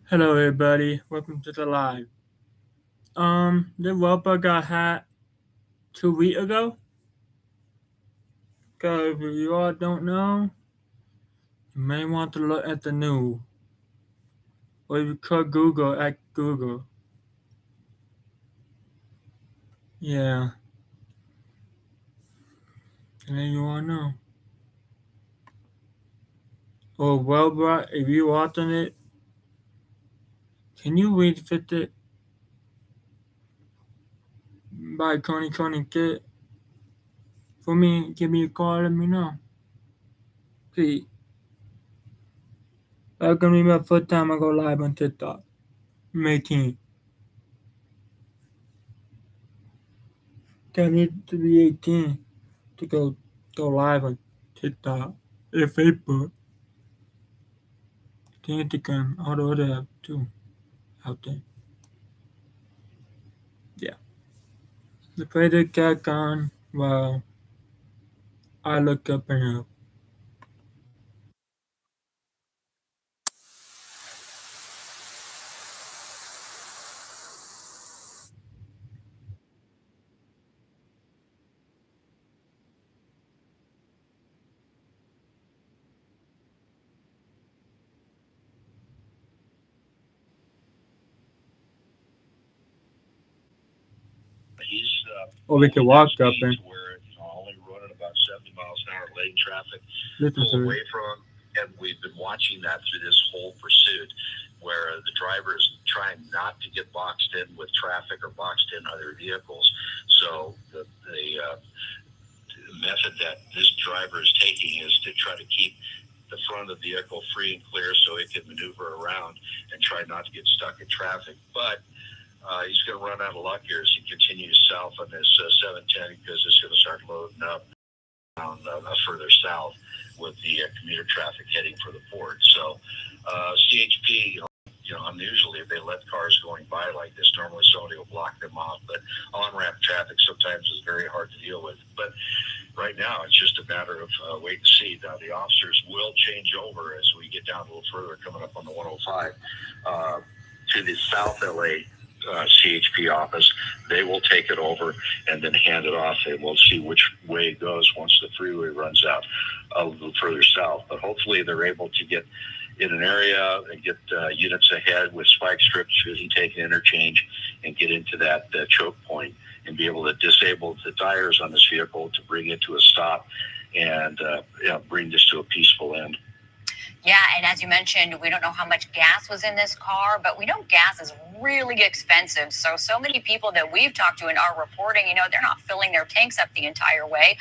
Hello, everybody. Welcome to the live. The robot got hacked 2 weeks ago. Cause if you all don't know, you may want to look at the news, or you could Google at Google. Yeah, and then you all know. Or ROBlOX, if you watching it, can you refit it by 2026? For me, give me a call. Let me know, please. That's gonna be my first time I go live on TikTok. May 18th. I need to be 18 to go live on TikTok and Facebook, the Instagram, all the other apps too out there. Yeah. The predator got gone while I look up and up. Or we can walk up and where only running about 70 miles an hour lane traffic, listen pull to away it. from, and we've been watching that through this whole pursuit, where the driver is trying not to get boxed in with traffic or boxed in other vehicles. So the method that this driver is taking is to try to keep the front of the vehicle free and clear so it can maneuver around and try not to get stuck in traffic. But he's going to run out of luck here as he continues south on this 710 because it's going to start loading up down further south with the commuter traffic heading for the port. So CHP, unusually they let cars going by like this. Normally somebody will block them off, but on-ramp traffic sometimes is very hard to deal with. But right now it's just a matter of wait and see. Now the officers will change over as we get down a little further, coming up on the 105 to the South LA CHP office. They will take it over and then hand it off, and we'll see which way it goes once the freeway runs out a little further south. But hopefully they're able to get in an area and get units ahead with spike strips and take an interchange and get into that choke point and be able to disable the tires on this vehicle to bring it to a stop and bring this to a peaceful end. Yeah, and as you mentioned, we don't know how much gas was in this car, but we know gas is really expensive. So many people that we've talked to in our reporting, they're not filling their tanks up the entire way.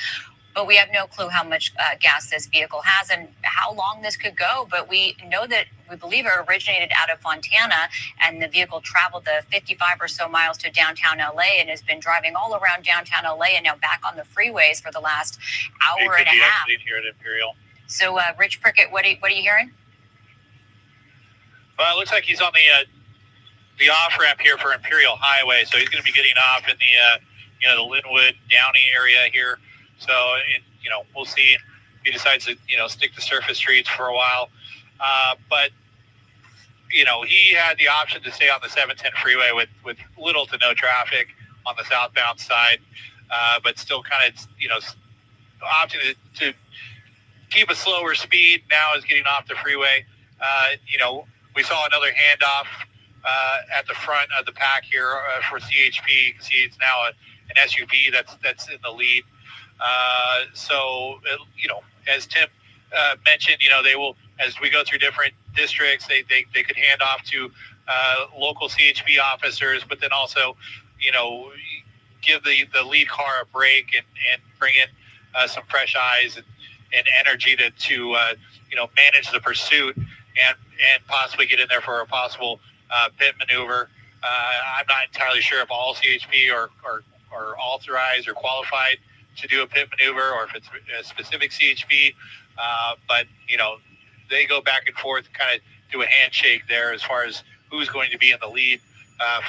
But we have no clue how much gas this vehicle has and how long this could go. But we know that we believe it originated out of Fontana, and the vehicle traveled the 55 or so miles to downtown LA and has been driving all around downtown LA and now back on the freeways for the last hour and a half. Here at Imperial. So, Rich Prickett, what are you hearing? Well, it looks like he's on the off ramp here for Imperial Highway, so he's going to be getting off in the the Linwood Downey area here. So, we'll see if he decides to stick to surface streets for a while. But he had the option to stay on the 710 freeway with little to no traffic on the southbound side, but still kind of opting to keep a slower speed. Now is getting off the freeway. We saw another handoff at the front of the pack here for CHP. You can see it's now an SUV that's in the lead. As Tim mentioned, they will, as we go through different districts, they could hand off to local CHP officers, but then also, give the lead car a break and bring in some fresh eyes and energy to manage the pursuit and possibly get in there for a possible pit maneuver. I'm not entirely sure if all CHP are authorized or qualified to do a pit maneuver or if it's a specific CHP. But they go back and forth, kind of do a handshake there as far as who's going to be in the lead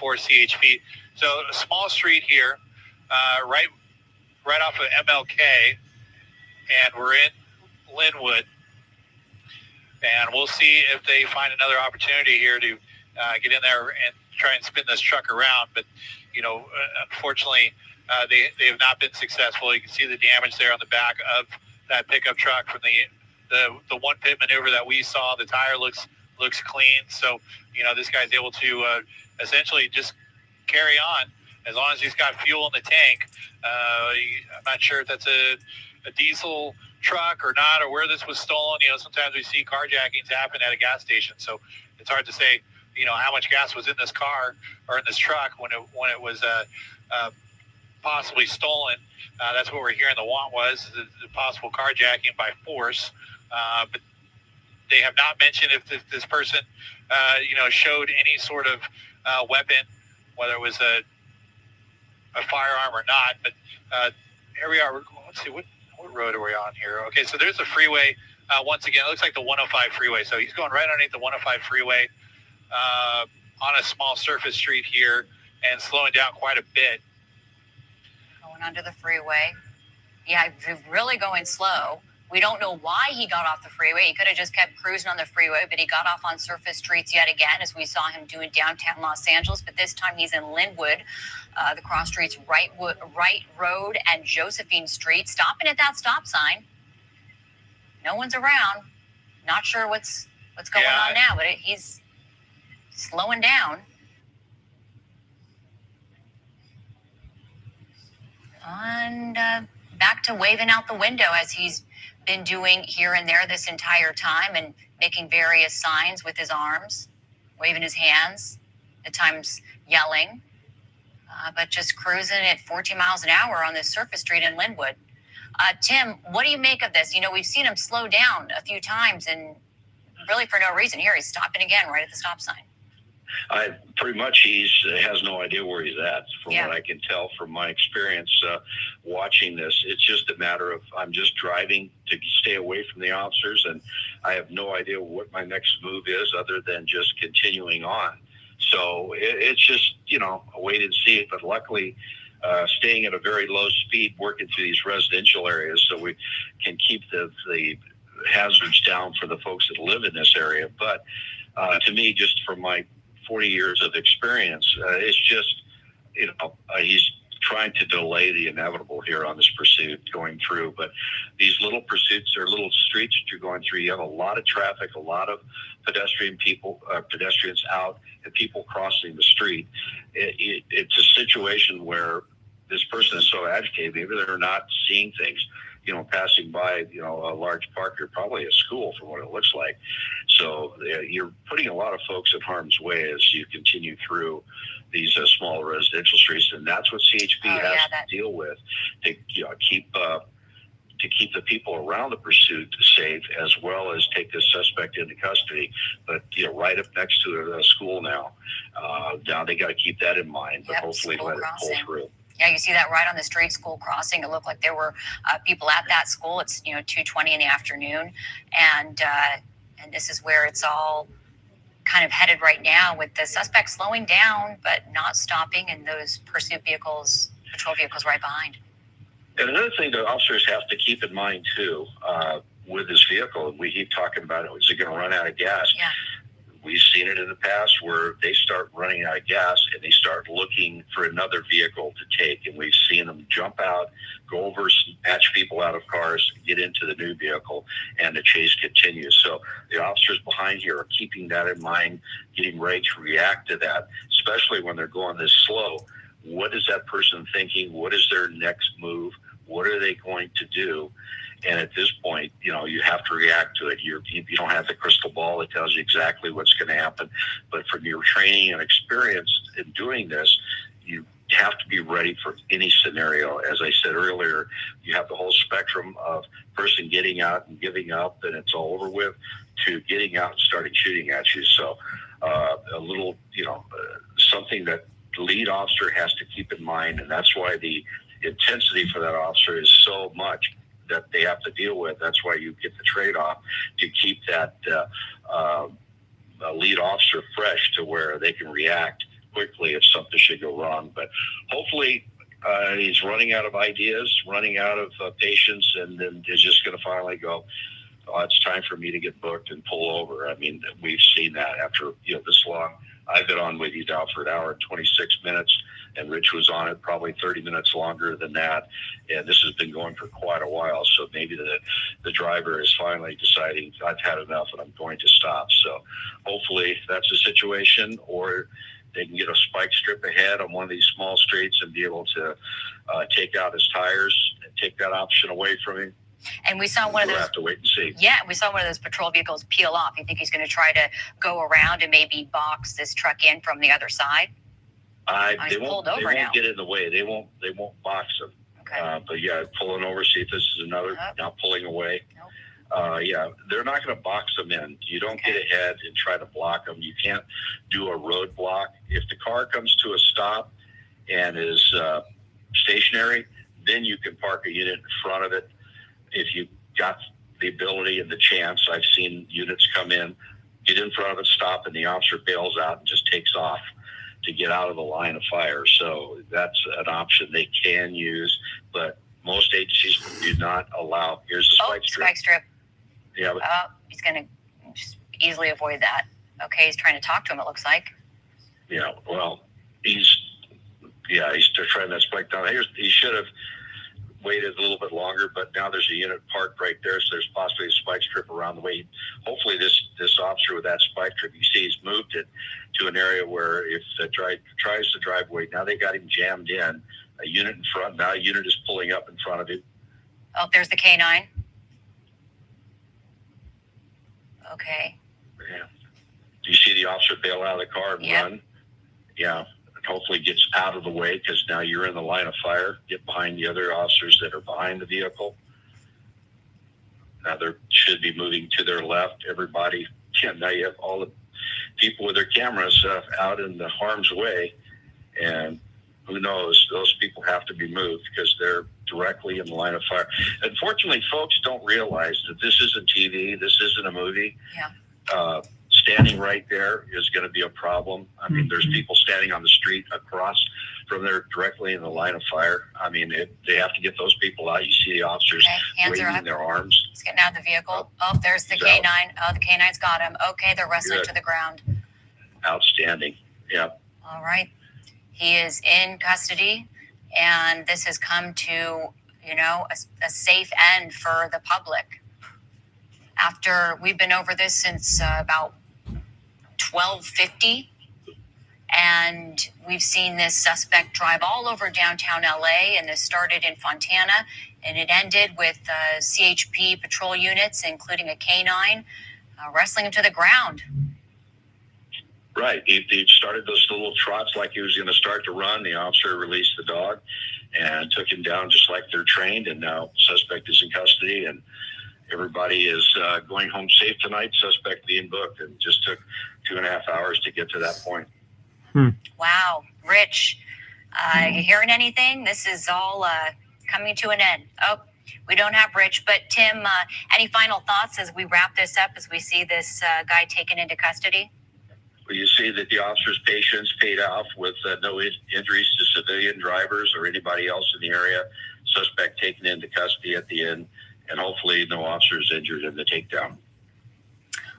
for CHP. So a small street here, right off of MLK, and we're in Linwood, and we'll see if they find another opportunity here to get in there and try and spin this truck around. But, unfortunately, they have not been successful. You can see the damage there on the back of that pickup truck from the one pit maneuver that we saw. The tire looks clean. So, this guy's able to essentially just carry on as long as he's got fuel in the tank. I'm not sure if that's a diesel truck or not, or where this was stolen. Sometimes we see carjackings happen at a gas station, so it's hard to say how much gas was in this car or in this truck when it was possibly stolen. That's what we're hearing the want was the possible carjacking by force, but they have not mentioned if this person showed any sort of weapon, whether it was a firearm or not. But here we are. Let's see, what road are we on here? Okay, so there's the freeway. Once again, it looks like the 105 freeway. So he's going right underneath the 105 freeway on a small surface street here and slowing down quite a bit. Going under the freeway. Yeah, really going slow. We don't know why he got off the freeway. He could have just kept cruising on the freeway, but he got off on surface streets yet again, as we saw him do in downtown Los Angeles. But this time he's in Linwood, the cross streets Wright Road and Josephine Street, stopping at that stop sign. No one's around. Not sure what's going on now, but he's slowing down. And back to waving out the window, as he's been doing here and there this entire time, and making various signs with his arms, waving his hands, at times yelling, but just cruising at 14 miles an hour on this surface street in Linwood. Tim, what do you make of this? We've seen him slow down a few times, and really for no reason. Here he's stopping again right at the stop sign. Pretty much he has no idea where he's at, from what I can tell from my experience watching this. It's just a matter of, I'm just driving to stay away from the officers, and I have no idea what my next move is other than just continuing on. So it's just, a wait and see. But luckily, staying at a very low speed, working through these residential areas so we can keep the hazards down for the folks that live in this area. But to me, just from my 40 years of experience, it's just, he's trying to delay the inevitable here on this pursuit going through. But these little pursuits are little streets that you're going through. You have a lot of traffic, a lot of pedestrians out, and people crossing the street. It's a situation where this person is so agitated, maybe they're not seeing things. Passing by, a large park, or probably a school from what it looks like. So you're putting a lot of folks in harm's way as you continue through these small residential streets, and that's what CHP has to deal with to keep the people around the pursuit safe, as well as take this suspect into custody. But right up next to a school now they got to keep that in mind. But hopefully let it pull through. Yeah, you see that right on the street, school crossing. It looked like there were people at that school. It's 2:20 in the afternoon, and this is where it's all kind of headed right now, with the suspect slowing down but not stopping, and those patrol vehicles right behind. And another thing the officers have to keep in mind too, with this vehicle, we keep talking about it. Is it going to run out of gas? Yeah. We've seen it in the past where they start running out of gas and they start looking for another vehicle to take. And we've seen them jump out, go over, snatch people out of cars, get into the new vehicle, and the chase continues. So the officers behind here are keeping that in mind, getting ready to react to that, especially when they're going this slow. What is that person thinking? What is their next move? What are they going to do? And at this point, you have to react to it. You don't have the crystal ball that tells you exactly what's going to happen. But from your training and experience in doing this, you have to be ready for any scenario. As I said earlier, you have the whole spectrum of person getting out and giving up and it's all over with, to getting out and starting shooting at you. So a little, something that the lead officer has to keep in mind. And that's why the intensity for that officer is so much that they have to deal with. That's why you get the trade-off to keep that lead officer fresh to where they can react quickly if something should go wrong. But hopefully he's running out of ideas, running out of patience, and then is just going to finally go, it's time for me to get booked and pull over. I mean, we've seen that after this long I've been on with you now for an hour and 26 minutes, and Rich was on it probably 30 minutes longer than that. And this has been going for quite a while. So maybe the driver is finally deciding, I've had enough and I'm going to stop. So hopefully that's the situation, or they can get a spike strip ahead on one of these small streets and be able to take out his tires and take that option away from him. And we saw one of those. We'll have to wait and see. Yeah, we saw one of those patrol vehicles peel off. You think he's going to try to go around and maybe box this truck in from the other side? They won't get in the way. They won't box them. Okay. But yeah, pulling over, see if this is another. Now pulling away. Nope. Yeah, they're not going to box them in. You don't get ahead and try to block them. You can't do a roadblock. If the car comes to a stop and is stationary, then you can park a unit in front of it. If you got the ability and the chance, I've seen units come in, get in front of it, stop, and the officer bails out and just takes off to get out of the line of fire. So that's an option they can use, but most agencies do not allow. Here's the spike strip. Spike strip. Yeah. But, he's going to just easily avoid that. Okay, he's trying to talk to him, it looks like. Yeah, well, he's trying to spike down. He should have waited a little bit longer, but now there's a unit parked right there, so there's possibly a spike strip around the way. Hopefully this officer with that spike strip, you see he's moved it to an area where if the tries to drive away, now they got him jammed in, a unit in front, now a unit is pulling up in front of him. Oh, there's the K9. Okay. Yeah. Do you see the officer bail out of the car and run? Yeah. Hopefully gets out of the way, because now you're in the line of fire. Get behind the other officers that are behind the vehicle. Now they should be moving to their left. Everybody, now you have all the people with their cameras out in the harm's way, and who knows, those people have to be moved because they're directly in the line of fire. Unfortunately, folks don't realize that this isn't TV, this isn't a movie. Yeah. Standing right there is going to be a problem. I mean, there's people standing on the street across from there directly in the line of fire. I mean, they have to get those people out. You see the officers waving their arms. He's getting out of the vehicle. Oh, there's the K9. Oh, the K9's got him. Okay, they're wrestling to the ground. Outstanding. Yeah. All right. He is in custody, and this has come to, a safe end for the public. After we've been over this since about 12:50, and we've seen this suspect drive all over downtown LA, and this started in Fontana, and it ended with CHP patrol units, including a K9, wrestling him to the ground. Right. He started those little trots like he was going to start to run. The officer released the dog and took him down just like they're trained, and now suspect is in custody, and everybody is going home safe tonight. Suspect being booked, and just took 2.5 hours to get to that point. Wow. Rich, you hearing anything? This is all coming to an end. Oh, we don't have Rich, but Tim, any final thoughts as we wrap this up, as we see this guy taken into custody? Well, you see that the officer's patience paid off with no injuries to civilian drivers or anybody else in the area. Suspect taken into custody at the end, and hopefully no officers injured in the takedown.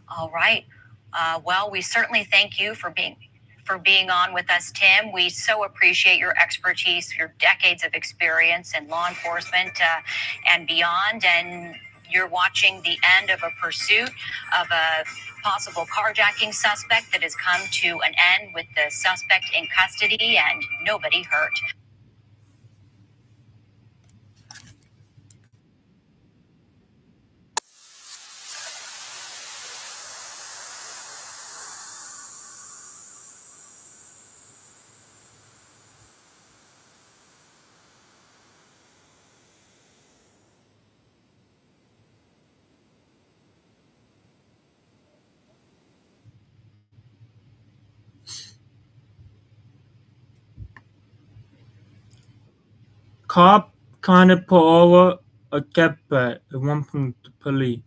All right. Well, we certainly thank you for being on with us, Tim. We so appreciate your expertise, your decades of experience in law enforcement and beyond. And you're watching the end of a pursuit of a possible carjacking suspect that has come to an end with the suspect in custody and nobody hurt. Cop kind of pull over a getback at one from the police.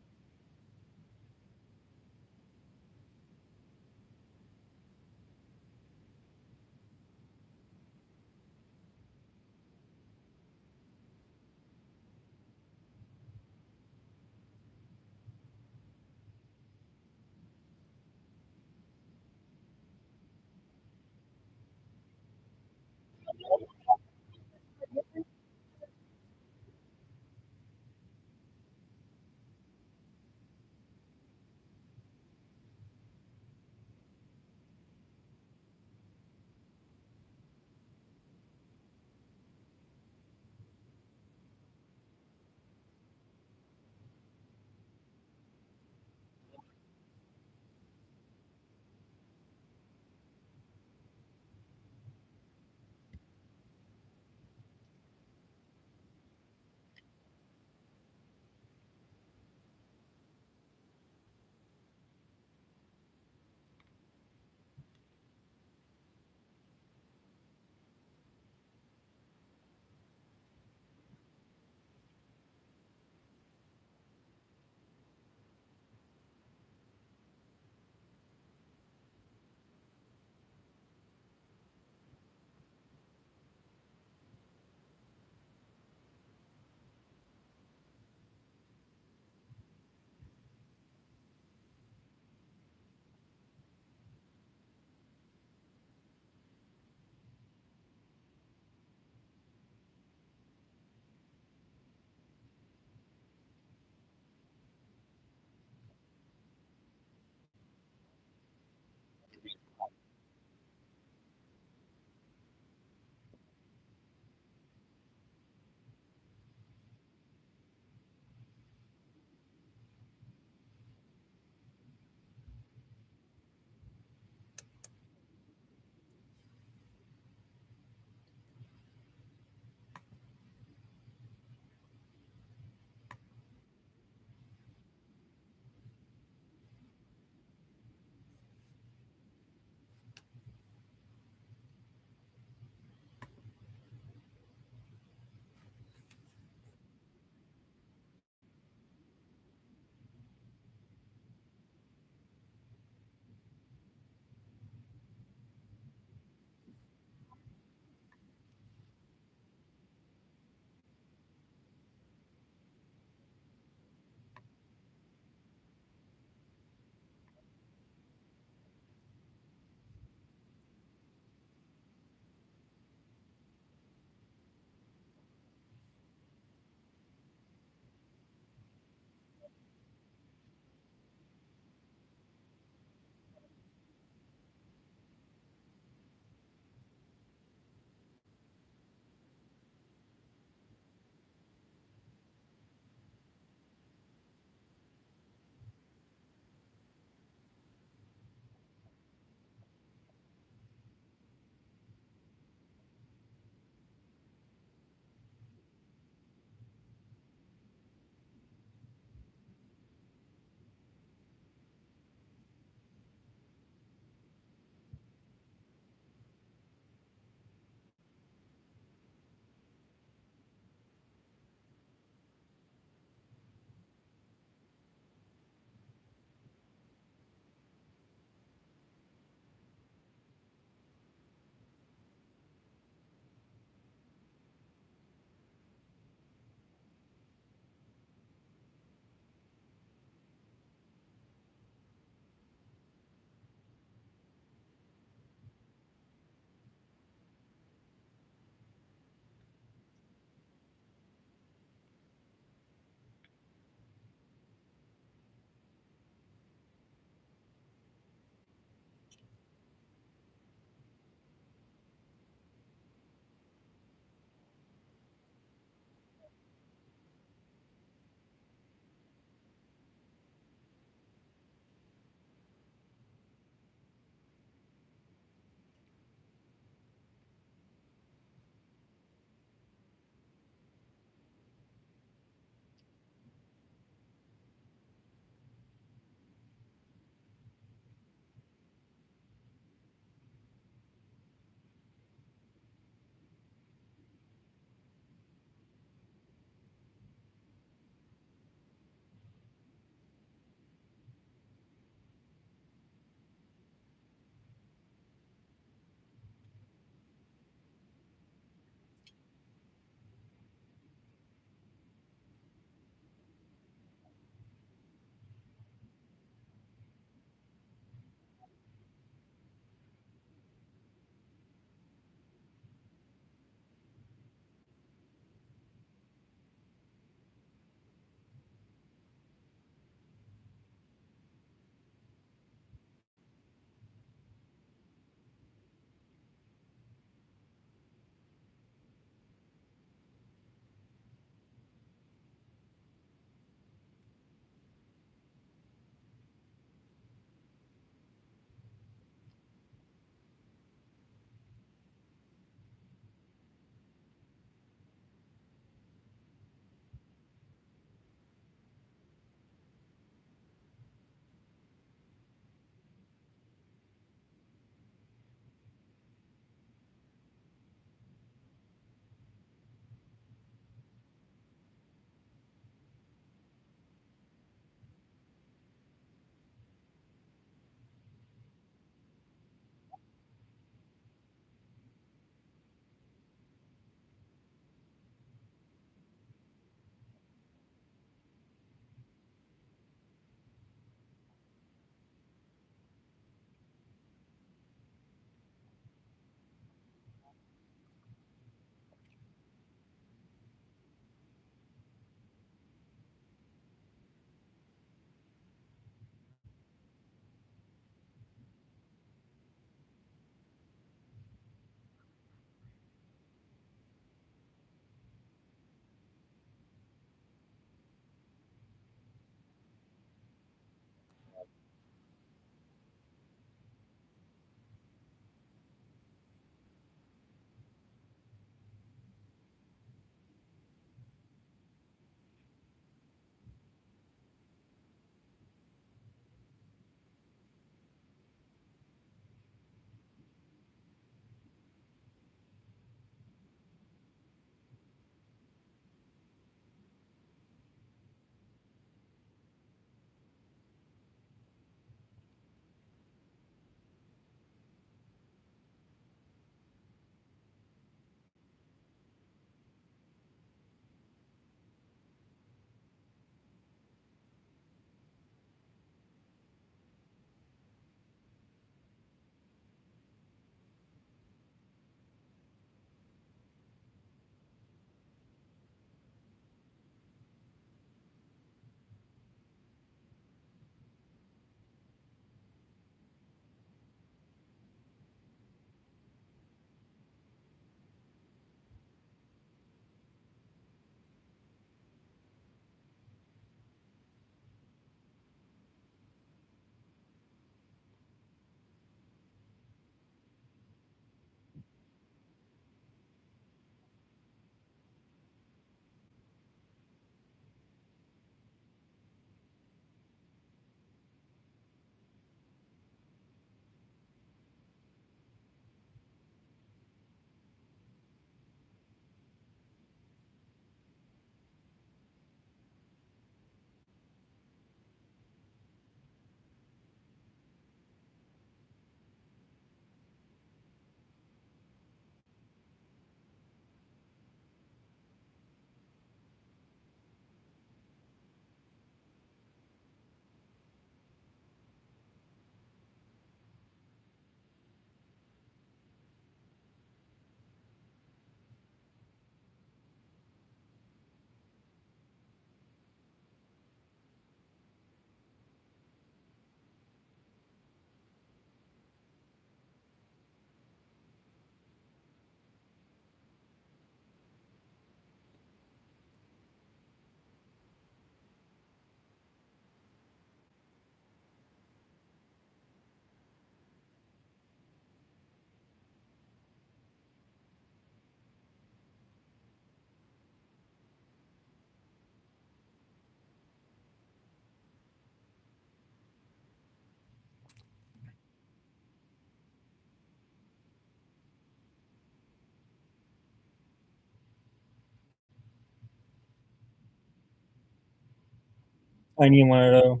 I need one of those.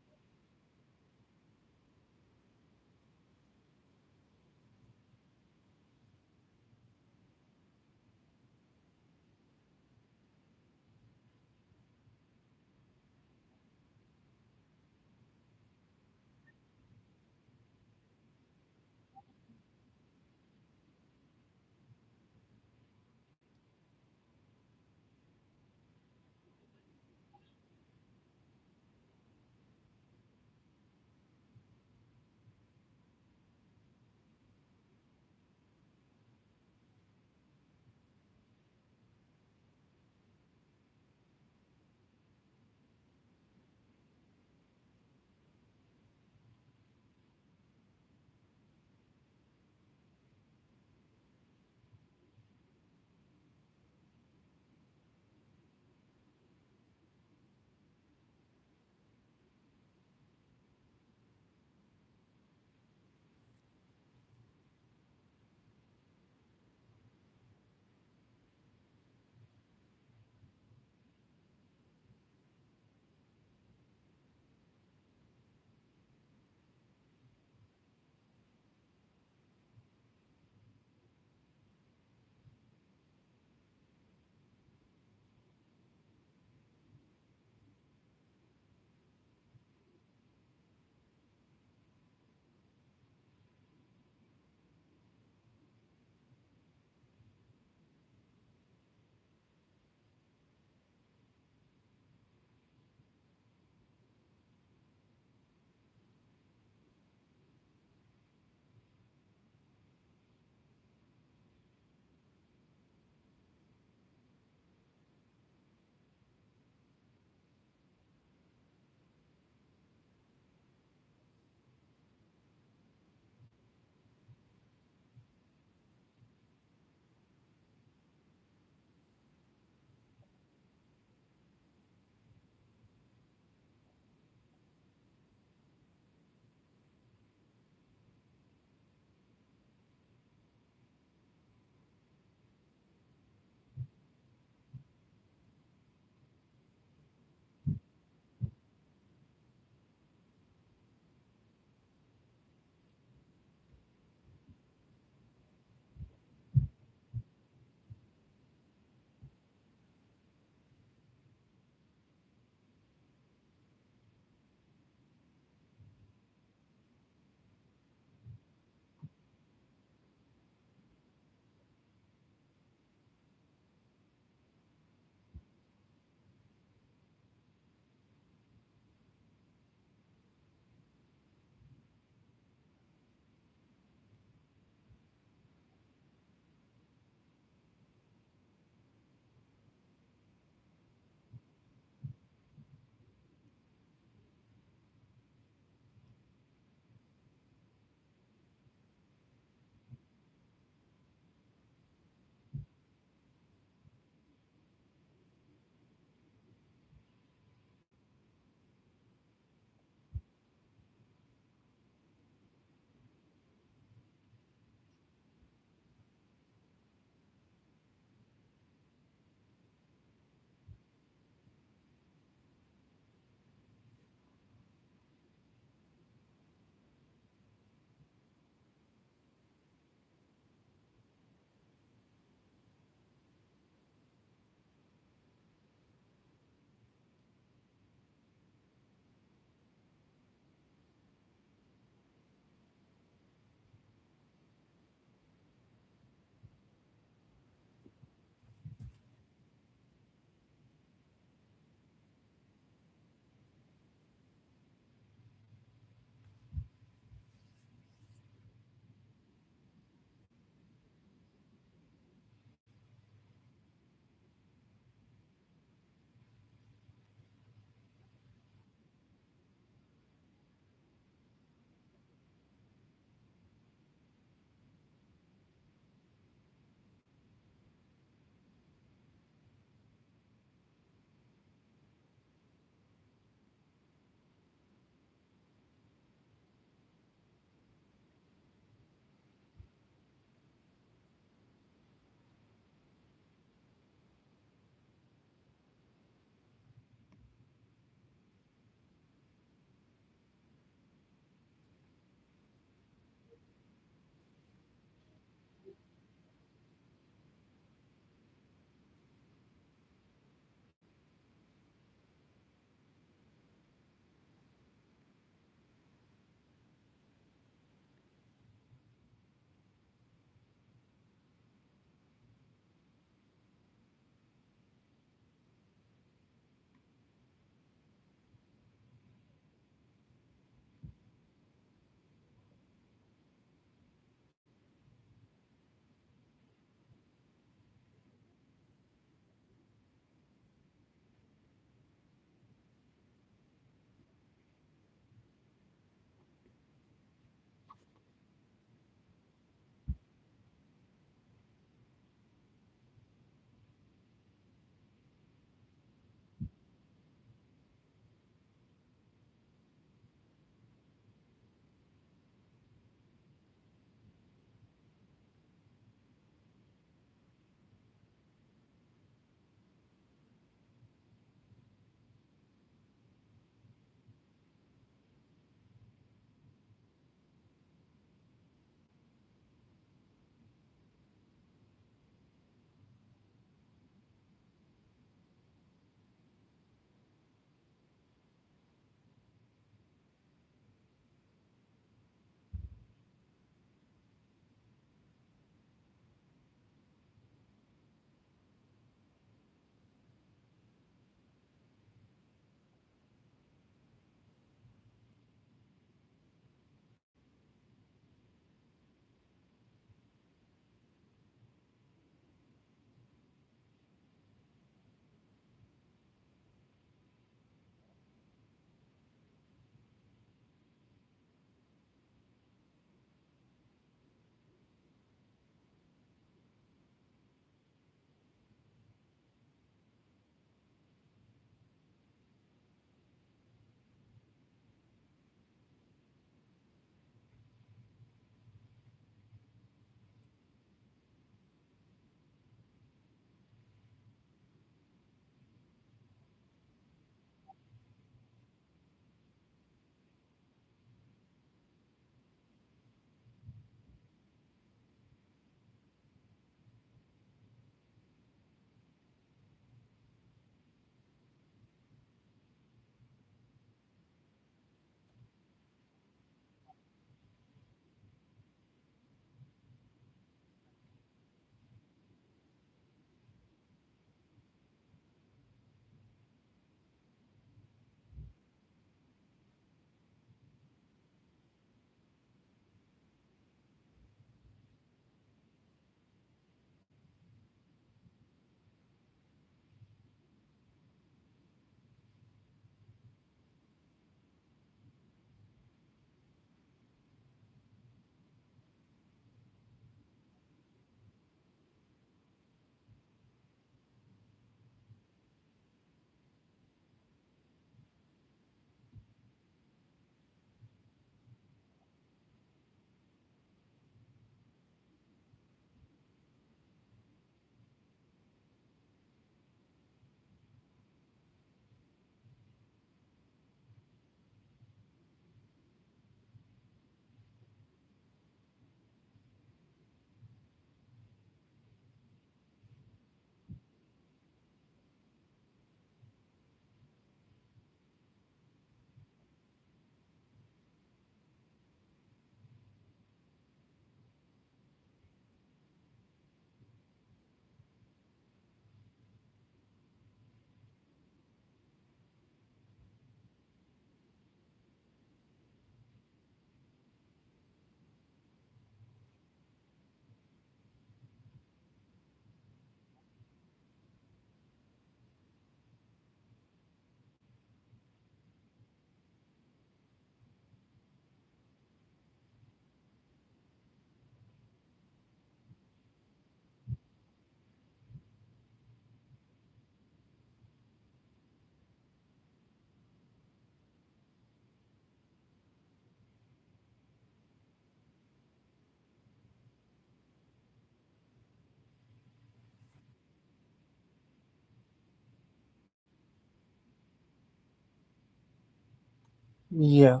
Yeah.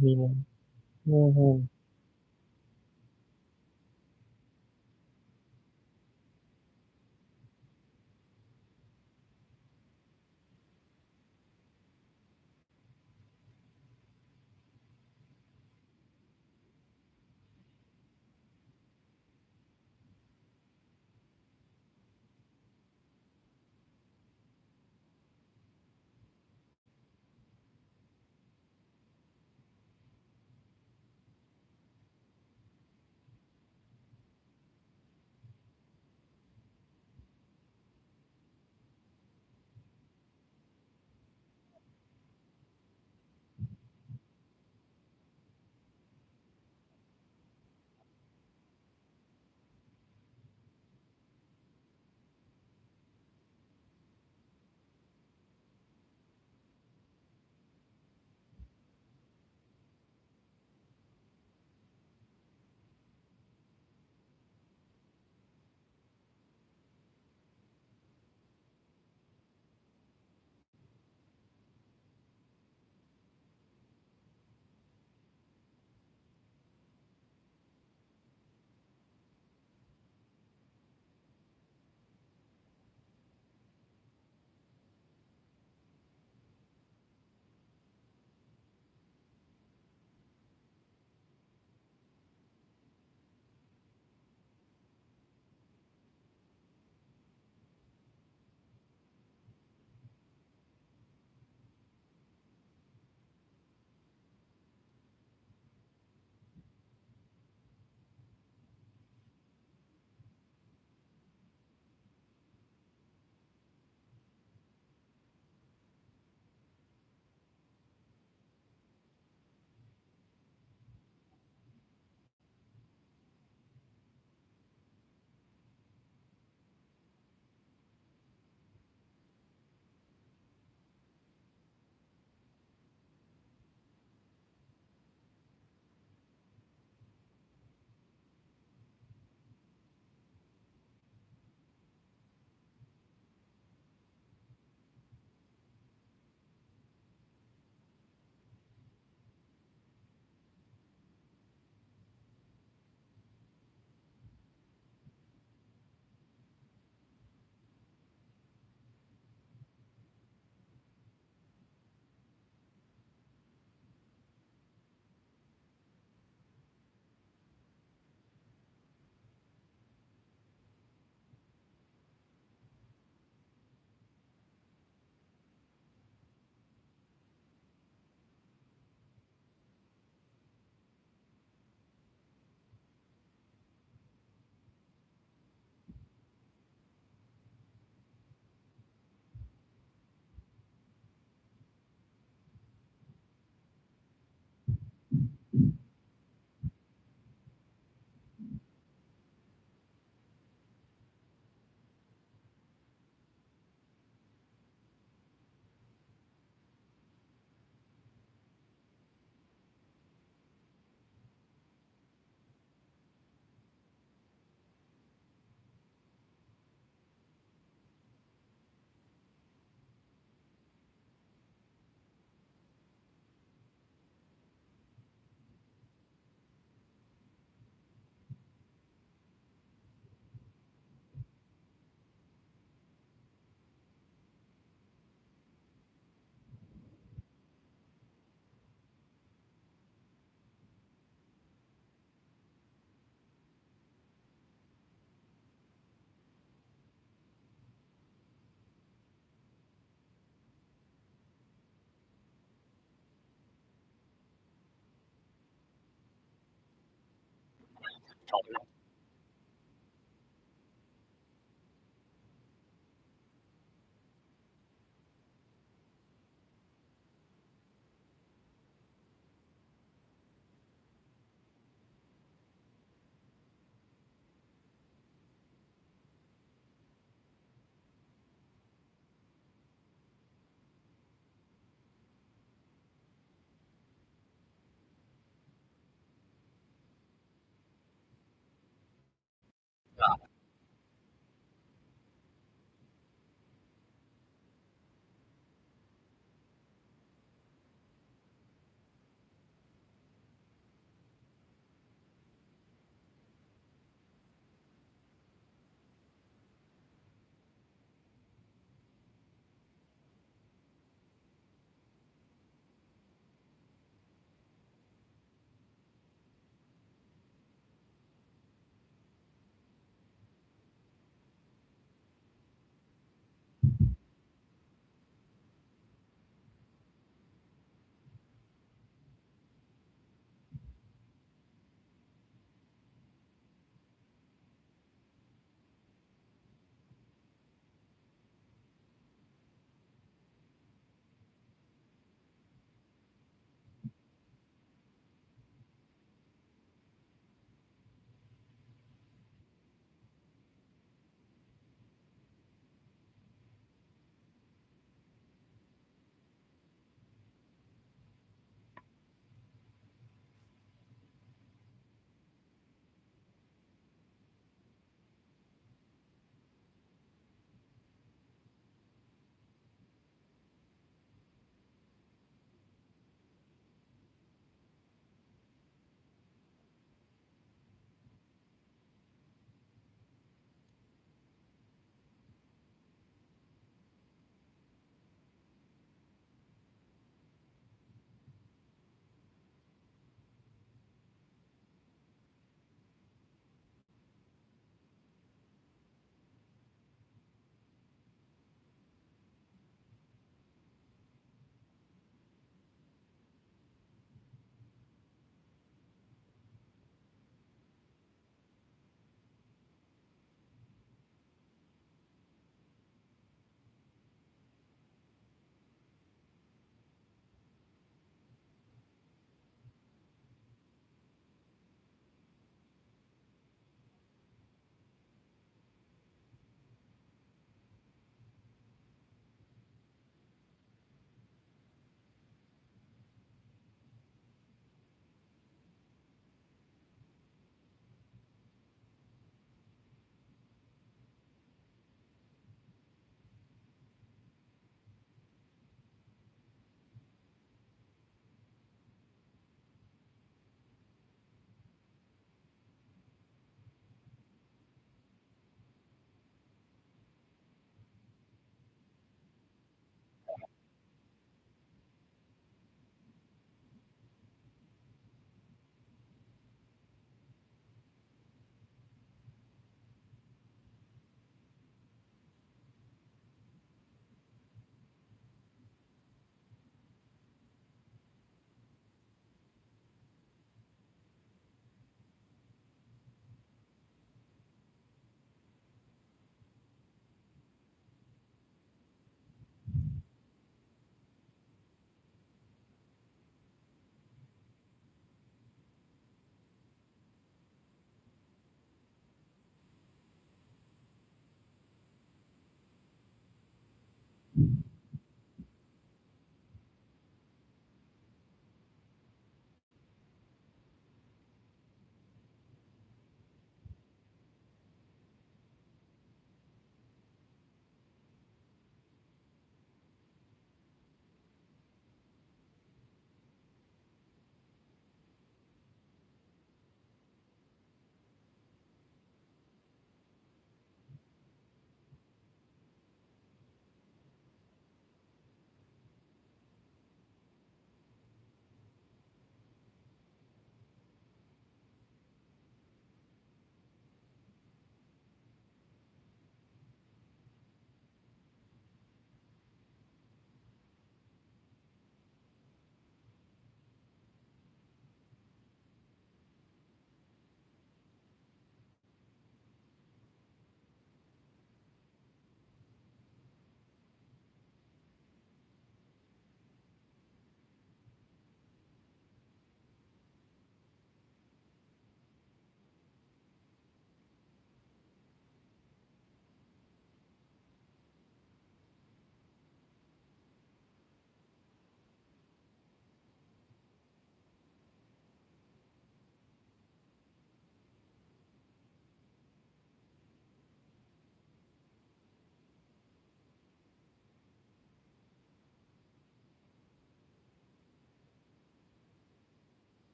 Yeah. Mhm.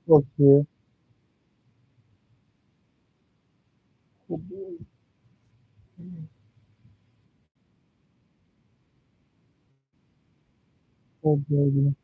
Okay. Oh boy. Oh baby.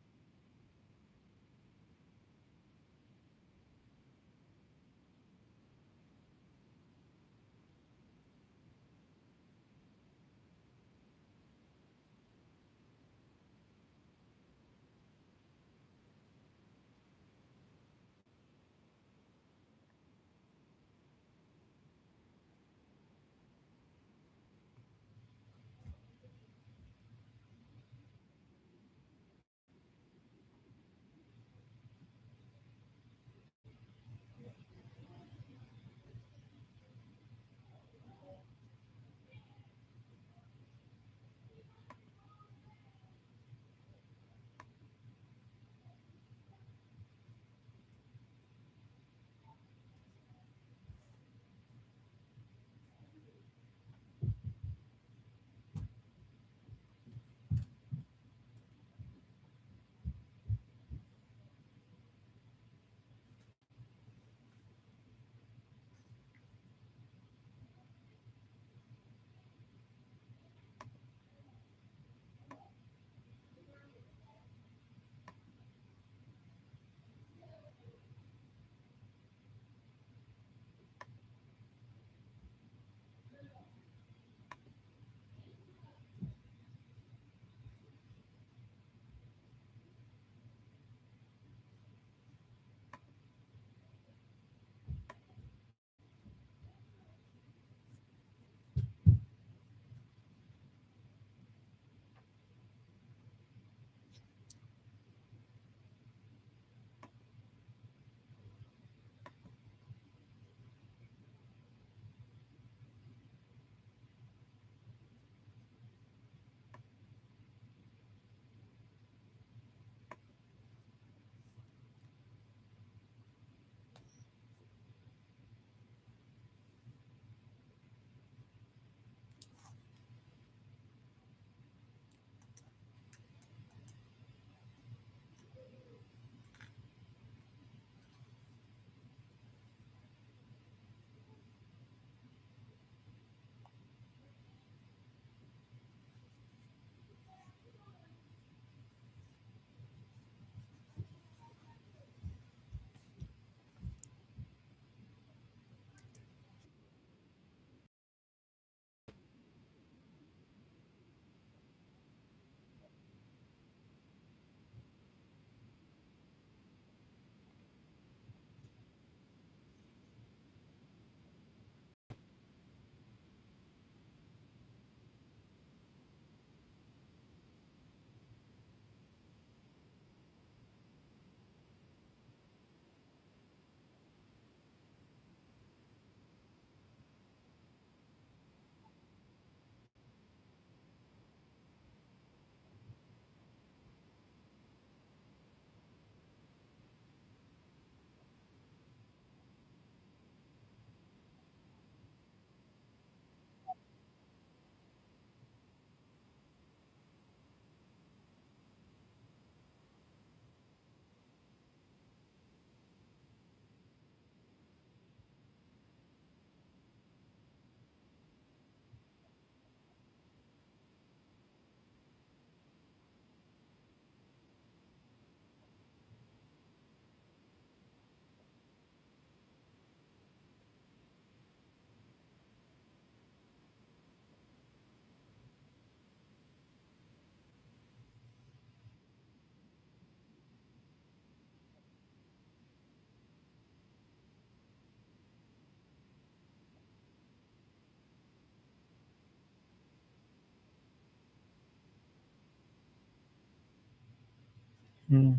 Hmm.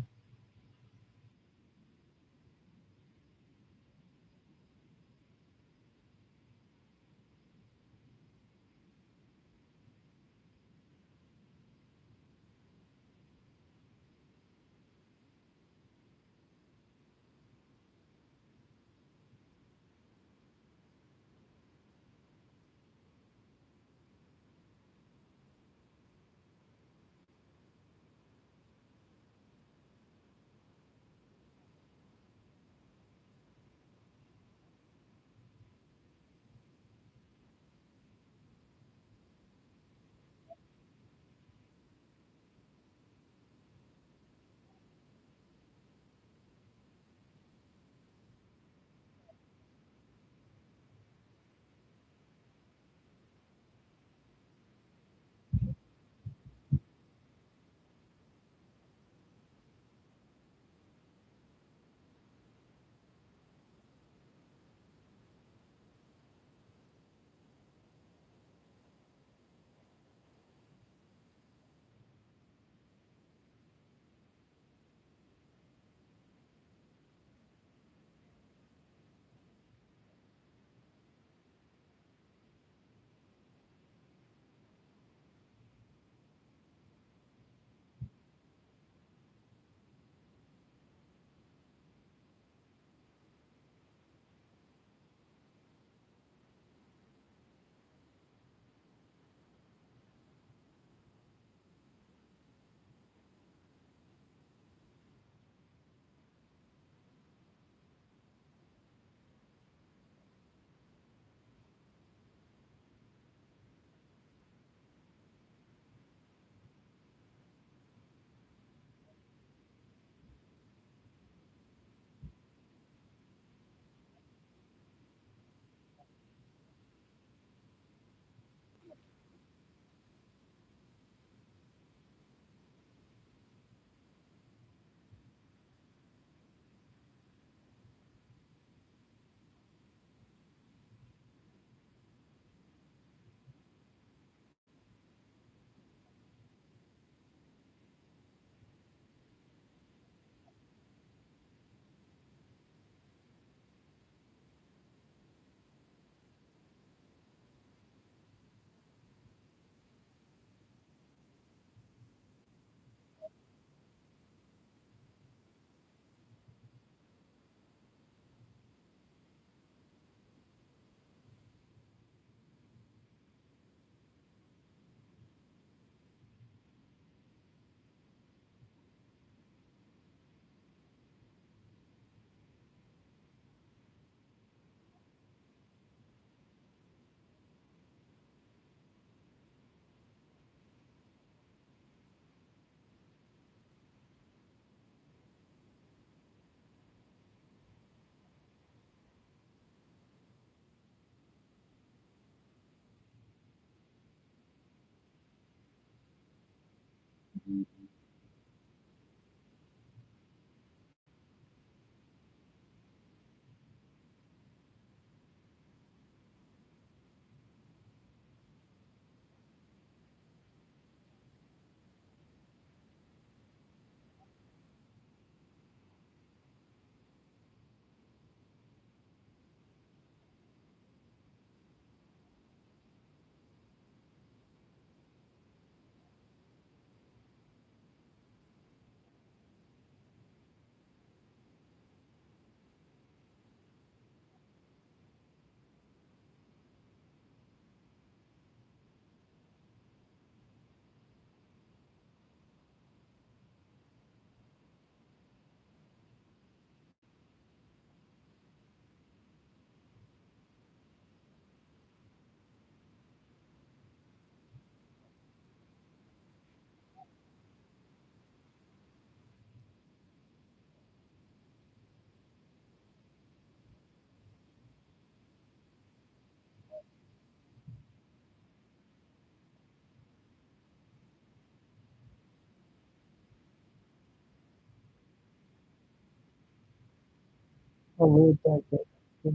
Oh, wait, that.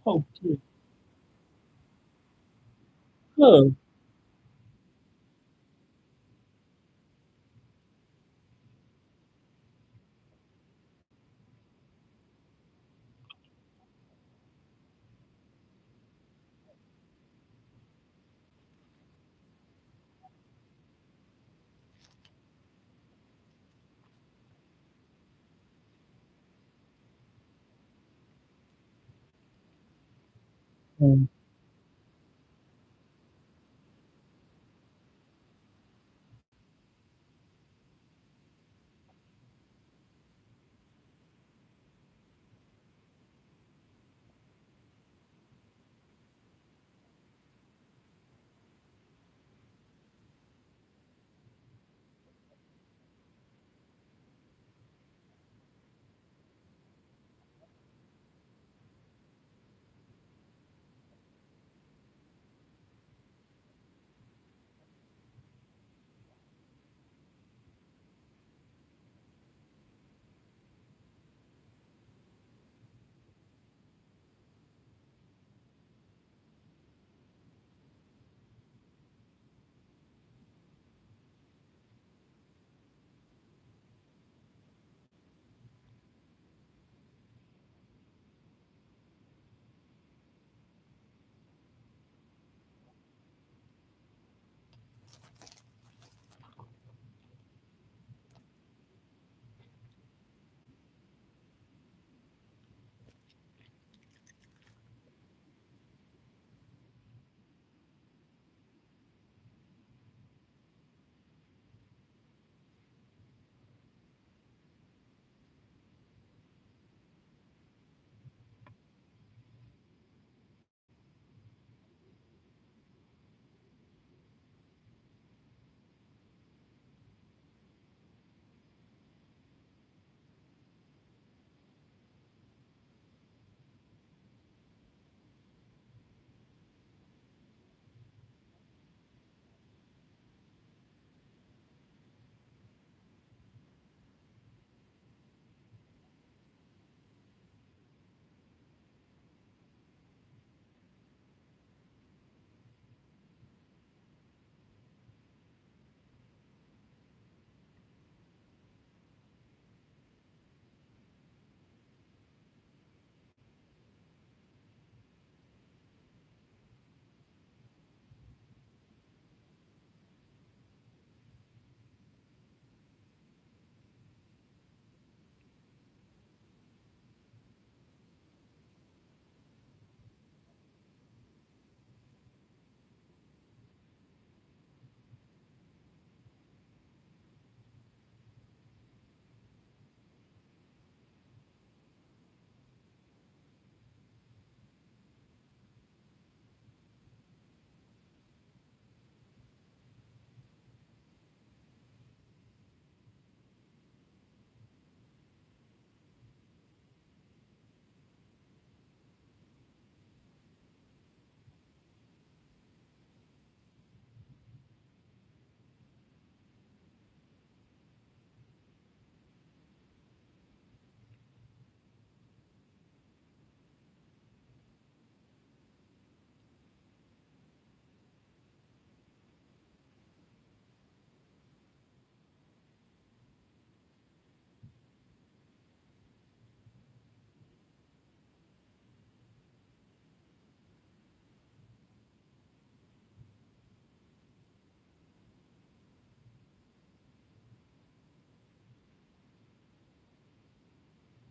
Okay. Good. Mm.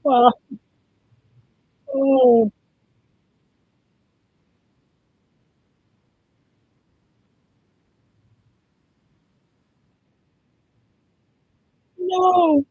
Well, oh, no.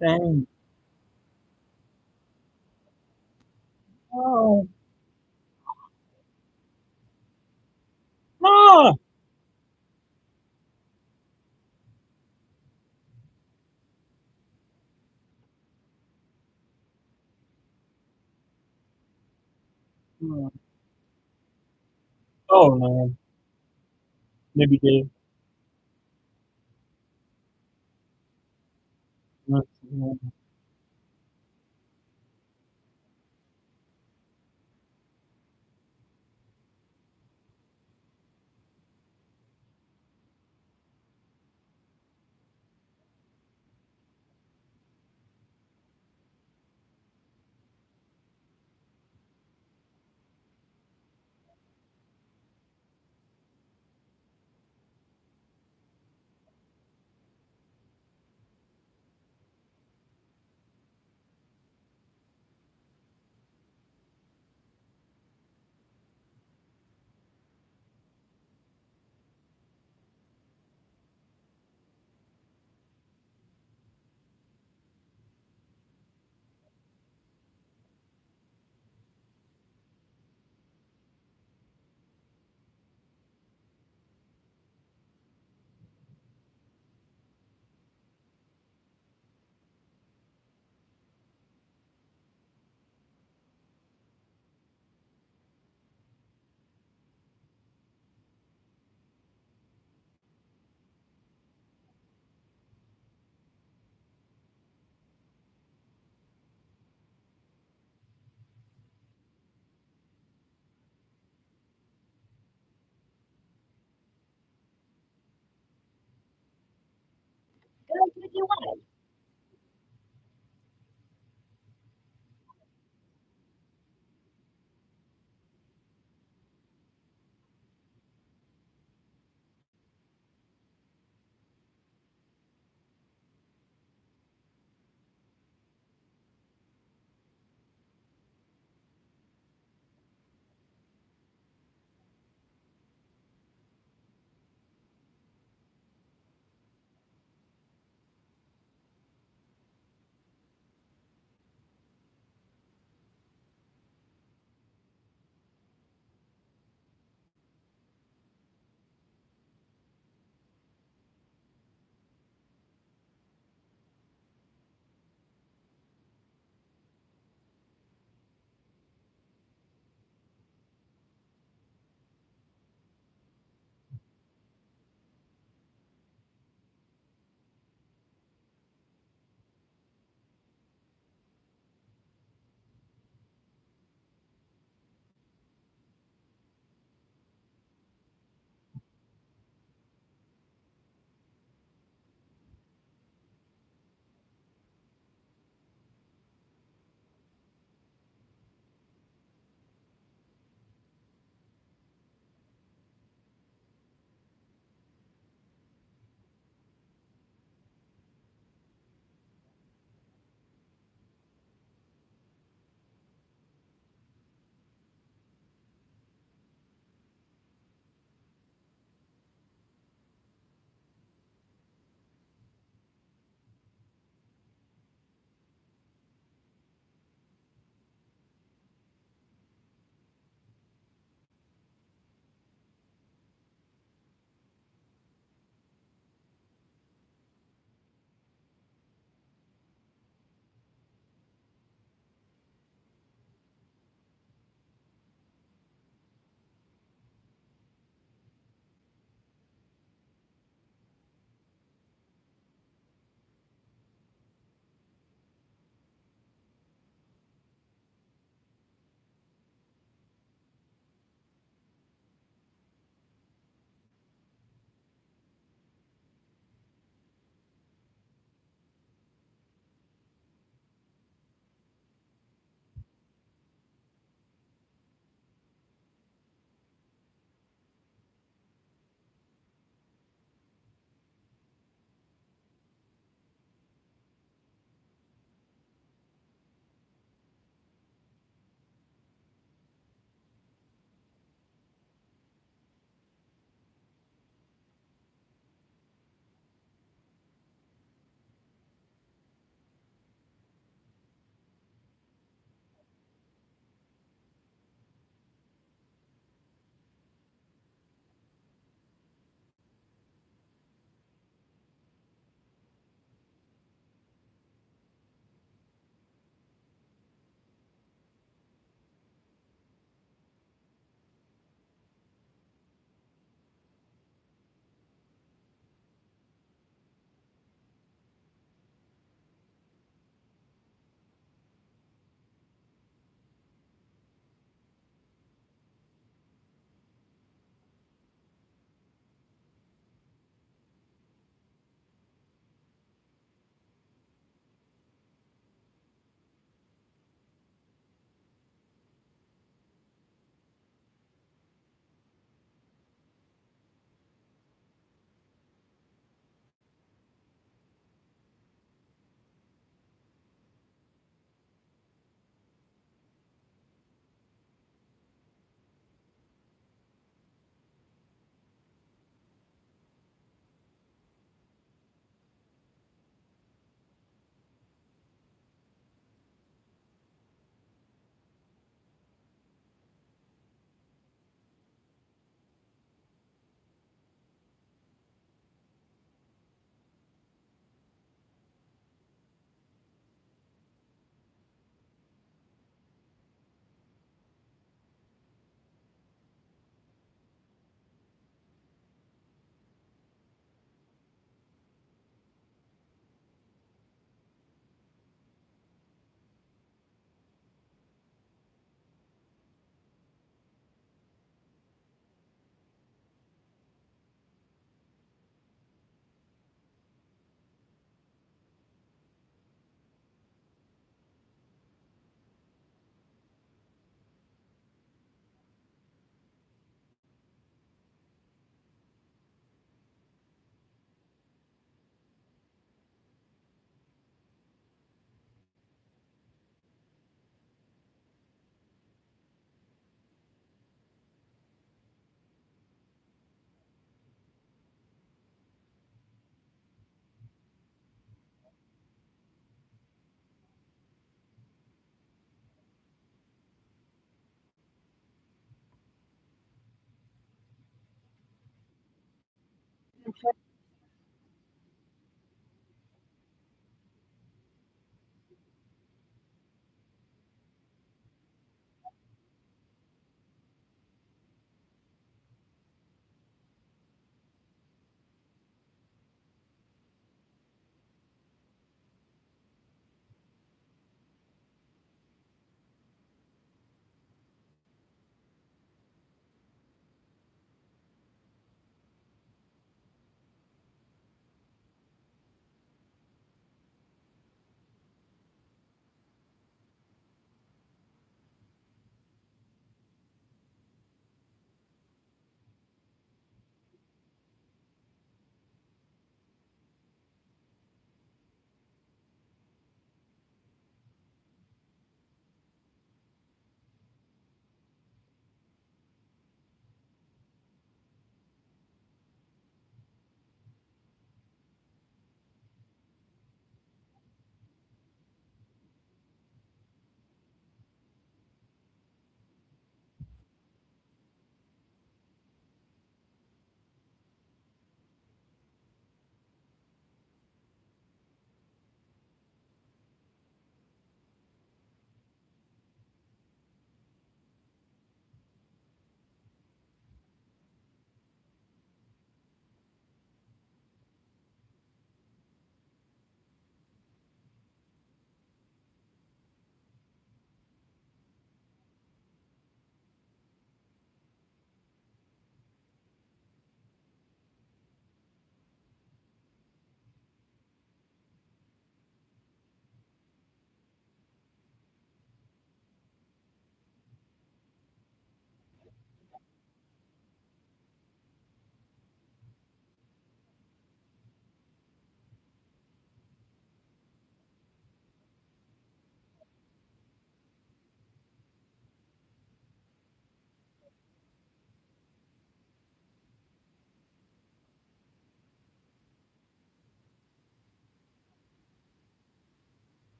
Dang. Oh. No. Oh no. Maybe they.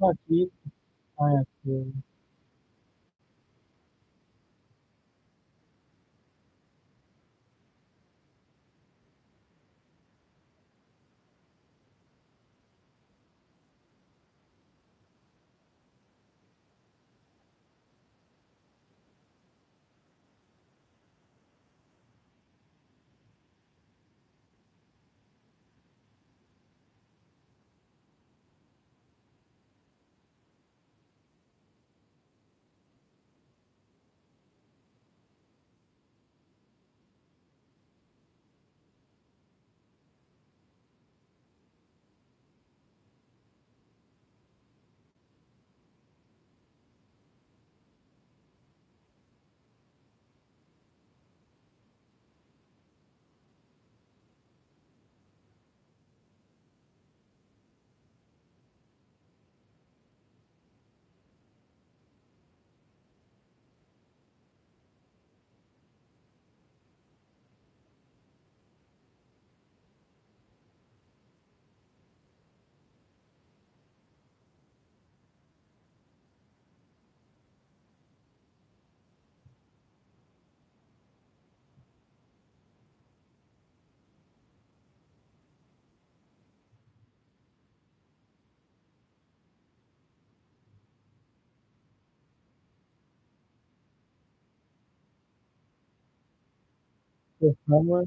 Aqui, ai, aqui. This summer?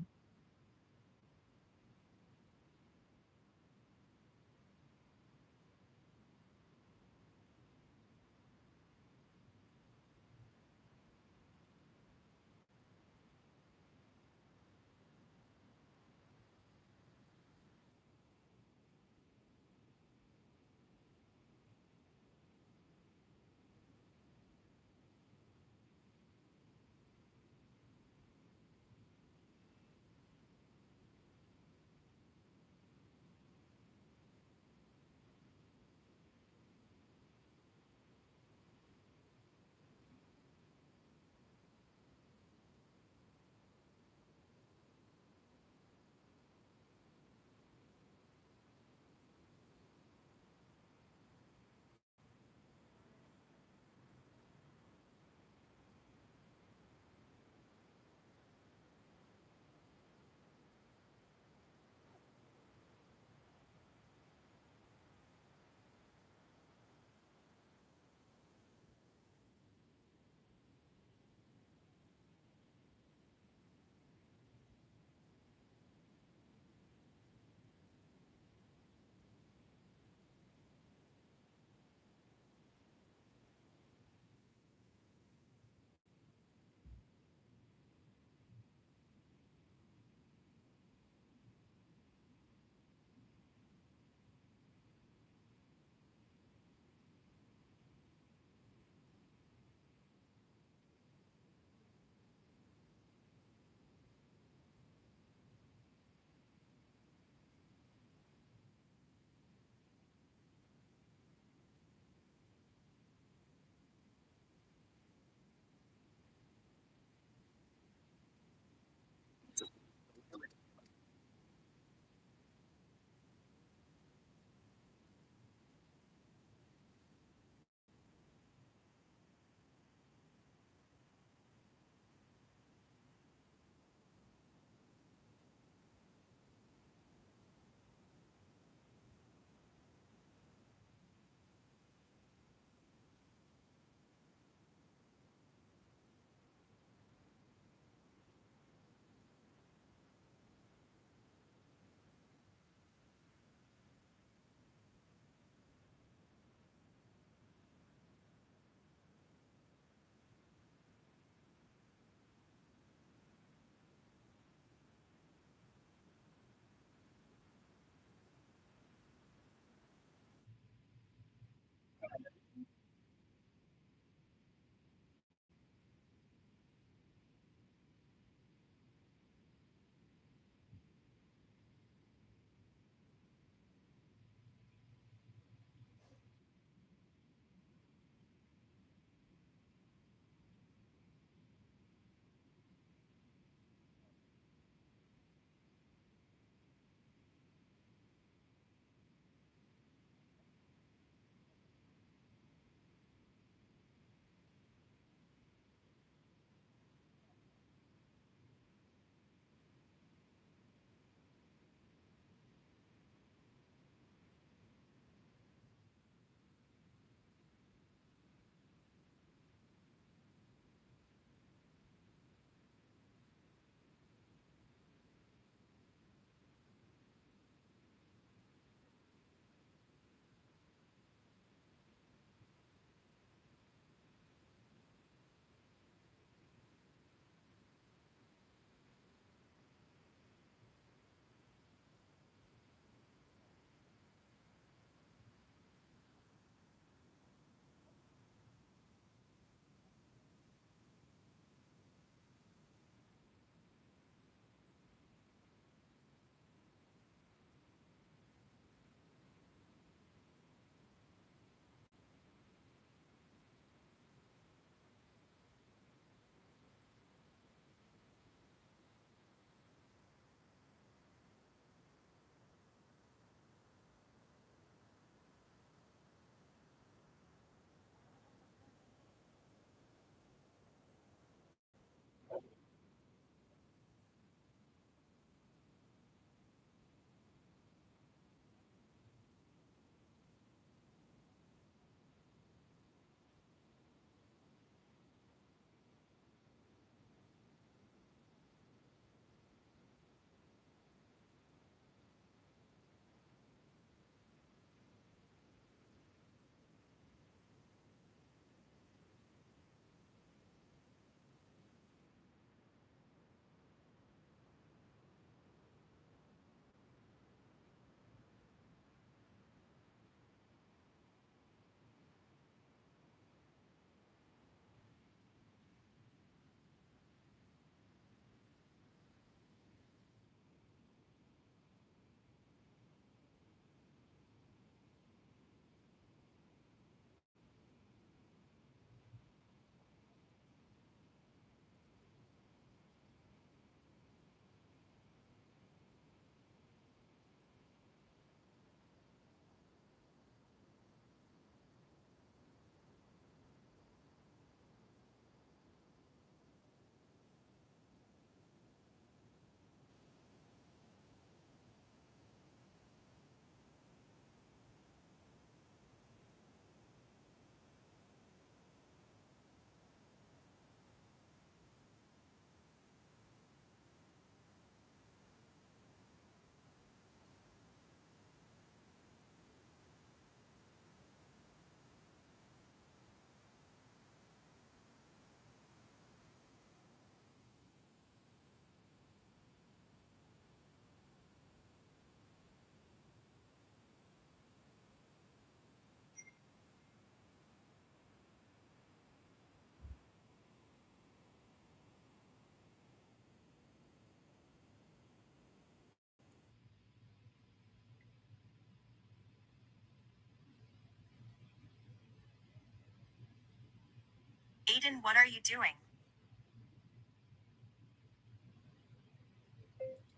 Aiden, what are you doing?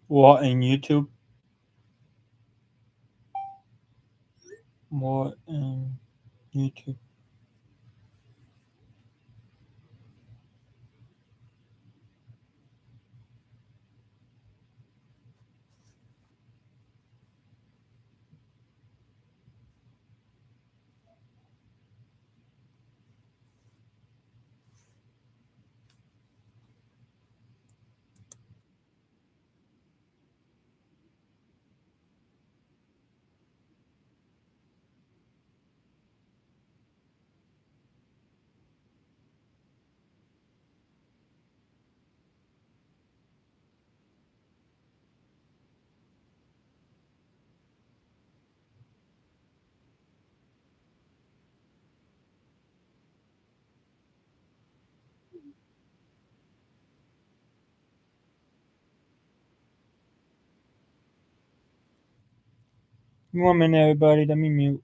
What in YouTube? What in YouTube? One minute, everybody. Let me mute.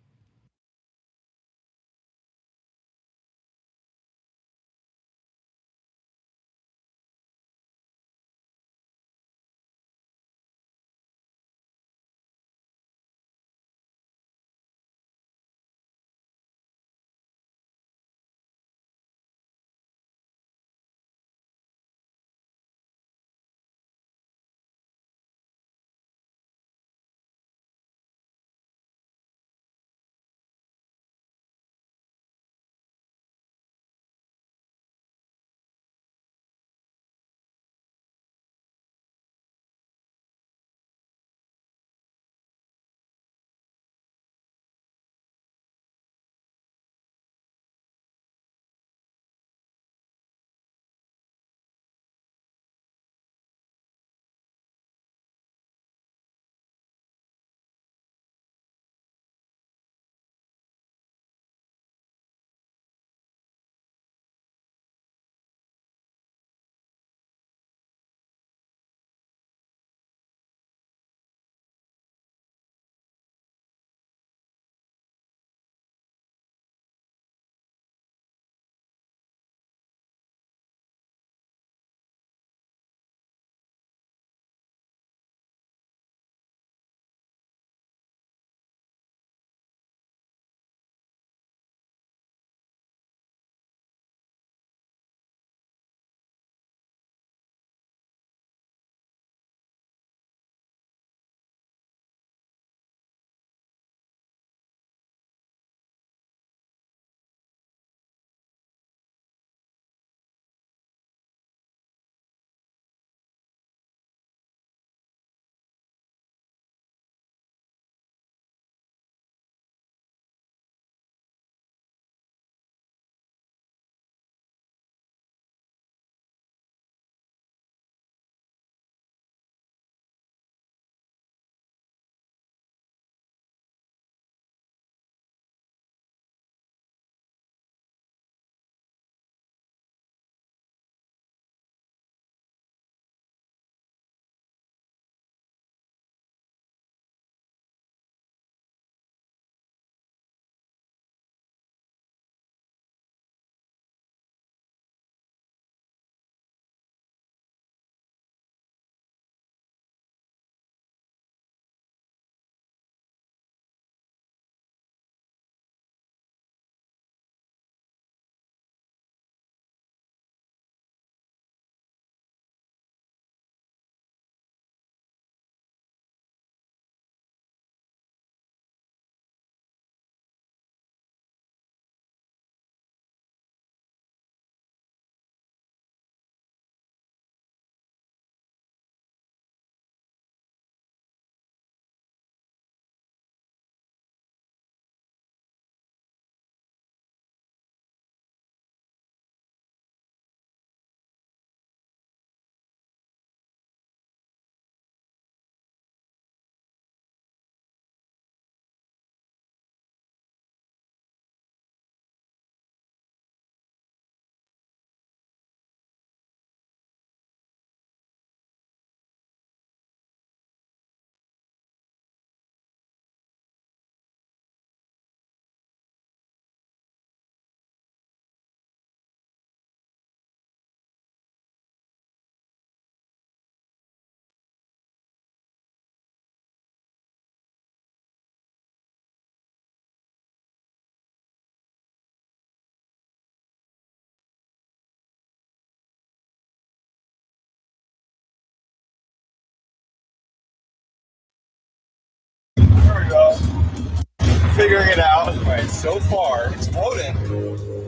figuring it out. All right, so far, it's floating.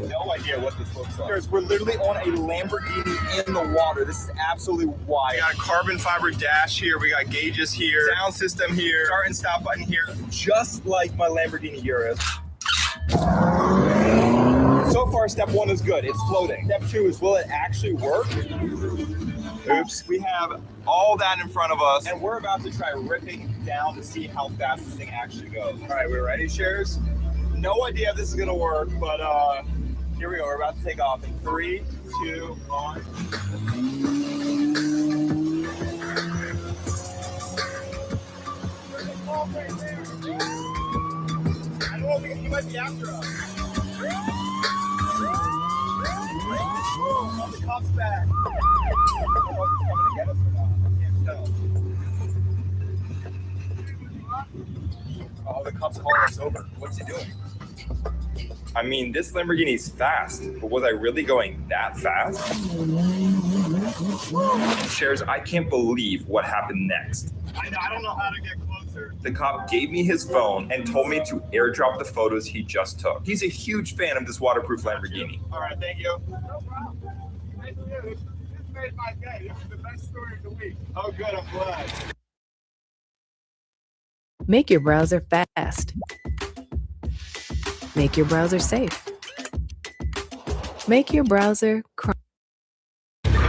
No idea what this looks like. We're literally on a Lamborghini in the water. This is absolutely wild. We got a carbon fiber dash here. We got gauges here. Sound system here. Start and stop button here. Just like my Lamborghini Urus. So far, step 1 is good. It's floating. Step 2 is, will it actually work? Oops. We have all that in front of us, and we're about to try ripping down to see how fast this thing actually goes. All right, we're ready, Shares? No idea if this is gonna work, but here we go. We're about to take off in 3, 2, 1. I don't know, he might be after us. Oh, the cop's back. I don't know if he's coming to get us or not. I can't tell. Oh, the cop's calling us over. What's he doing? I mean, this Lamborghini's fast, but was I really going that fast? Shares, I can't believe what happened next. I don't know how to get closer. The cop gave me his phone and told me to airdrop the photos he just took. He's a huge fan of this waterproof Lamborghini. All right, thank you. No problem. This made my day. This is the best story of the week. Oh, good, I'm glad. Make your browser fast. Make your browser safe. Make your browser crime.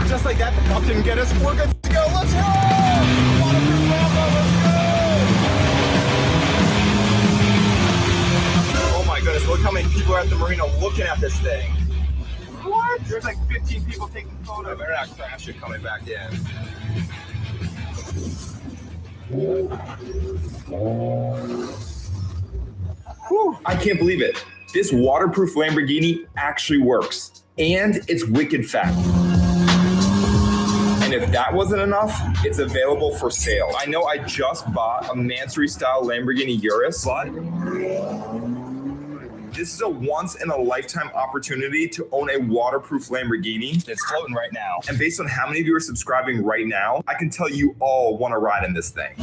Just like that, the cop didn't get us. We're good to go. Let's go! Waterproof Lambo, let's go! Oh my goodness, look how many people are at the marina looking at this thing. What? There's like 15 people taking photos. They're not crashing coming back in. Whew. I can't believe it. This waterproof Lamborghini actually works. And it's wicked fast. And if that wasn't enough, it's available for sale. I know I just bought a Mansory-style Lamborghini Urus, but this is a once-in-a-lifetime opportunity to own a waterproof Lamborghini that's floating right now. And based on how many of you are subscribing right now, I can tell you all want to ride in this thing.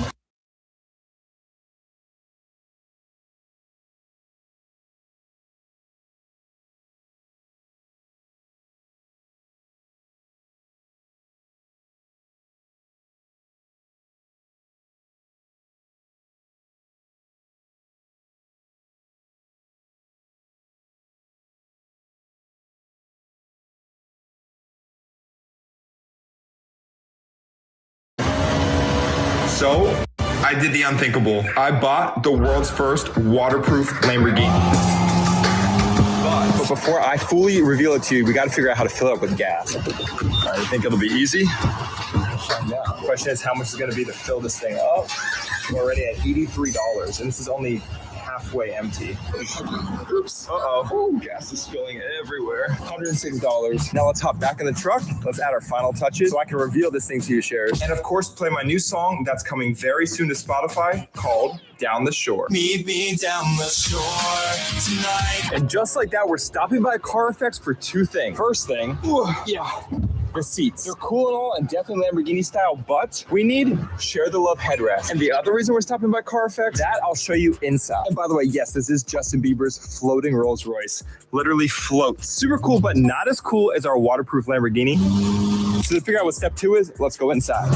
So, I did the unthinkable. I bought the world's first waterproof Lamborghini. But before I fully reveal it to you, we got to figure out how to fill it up with gas. All right, you think it'll be easy? Find out. The question is, how much is going to be to fill this thing up? We're already at $83, and this is only halfway empty. Oops. Uh-oh. Gas is spilling everywhere. $106. Now let's hop back in the truck. Let's add our final touches so I can reveal this thing to you, Shares. And of course, play my new song that's coming very soon to Spotify called Down the Shore. Meet me down the shore tonight. And just like that, we're stopping by Car Effects for 2 things. First thing, the seats. They're cool and all and definitely Lamborghini style, but we need Share the Love headrest. And the other reason we're stopping by Car Effects, that I'll show you inside. And by the way, yes, this is Justin Bieber's floating Rolls Royce. Literally floats. Super cool, but not as cool as our waterproof Lamborghini. So to figure out what step 2 is, let's go inside.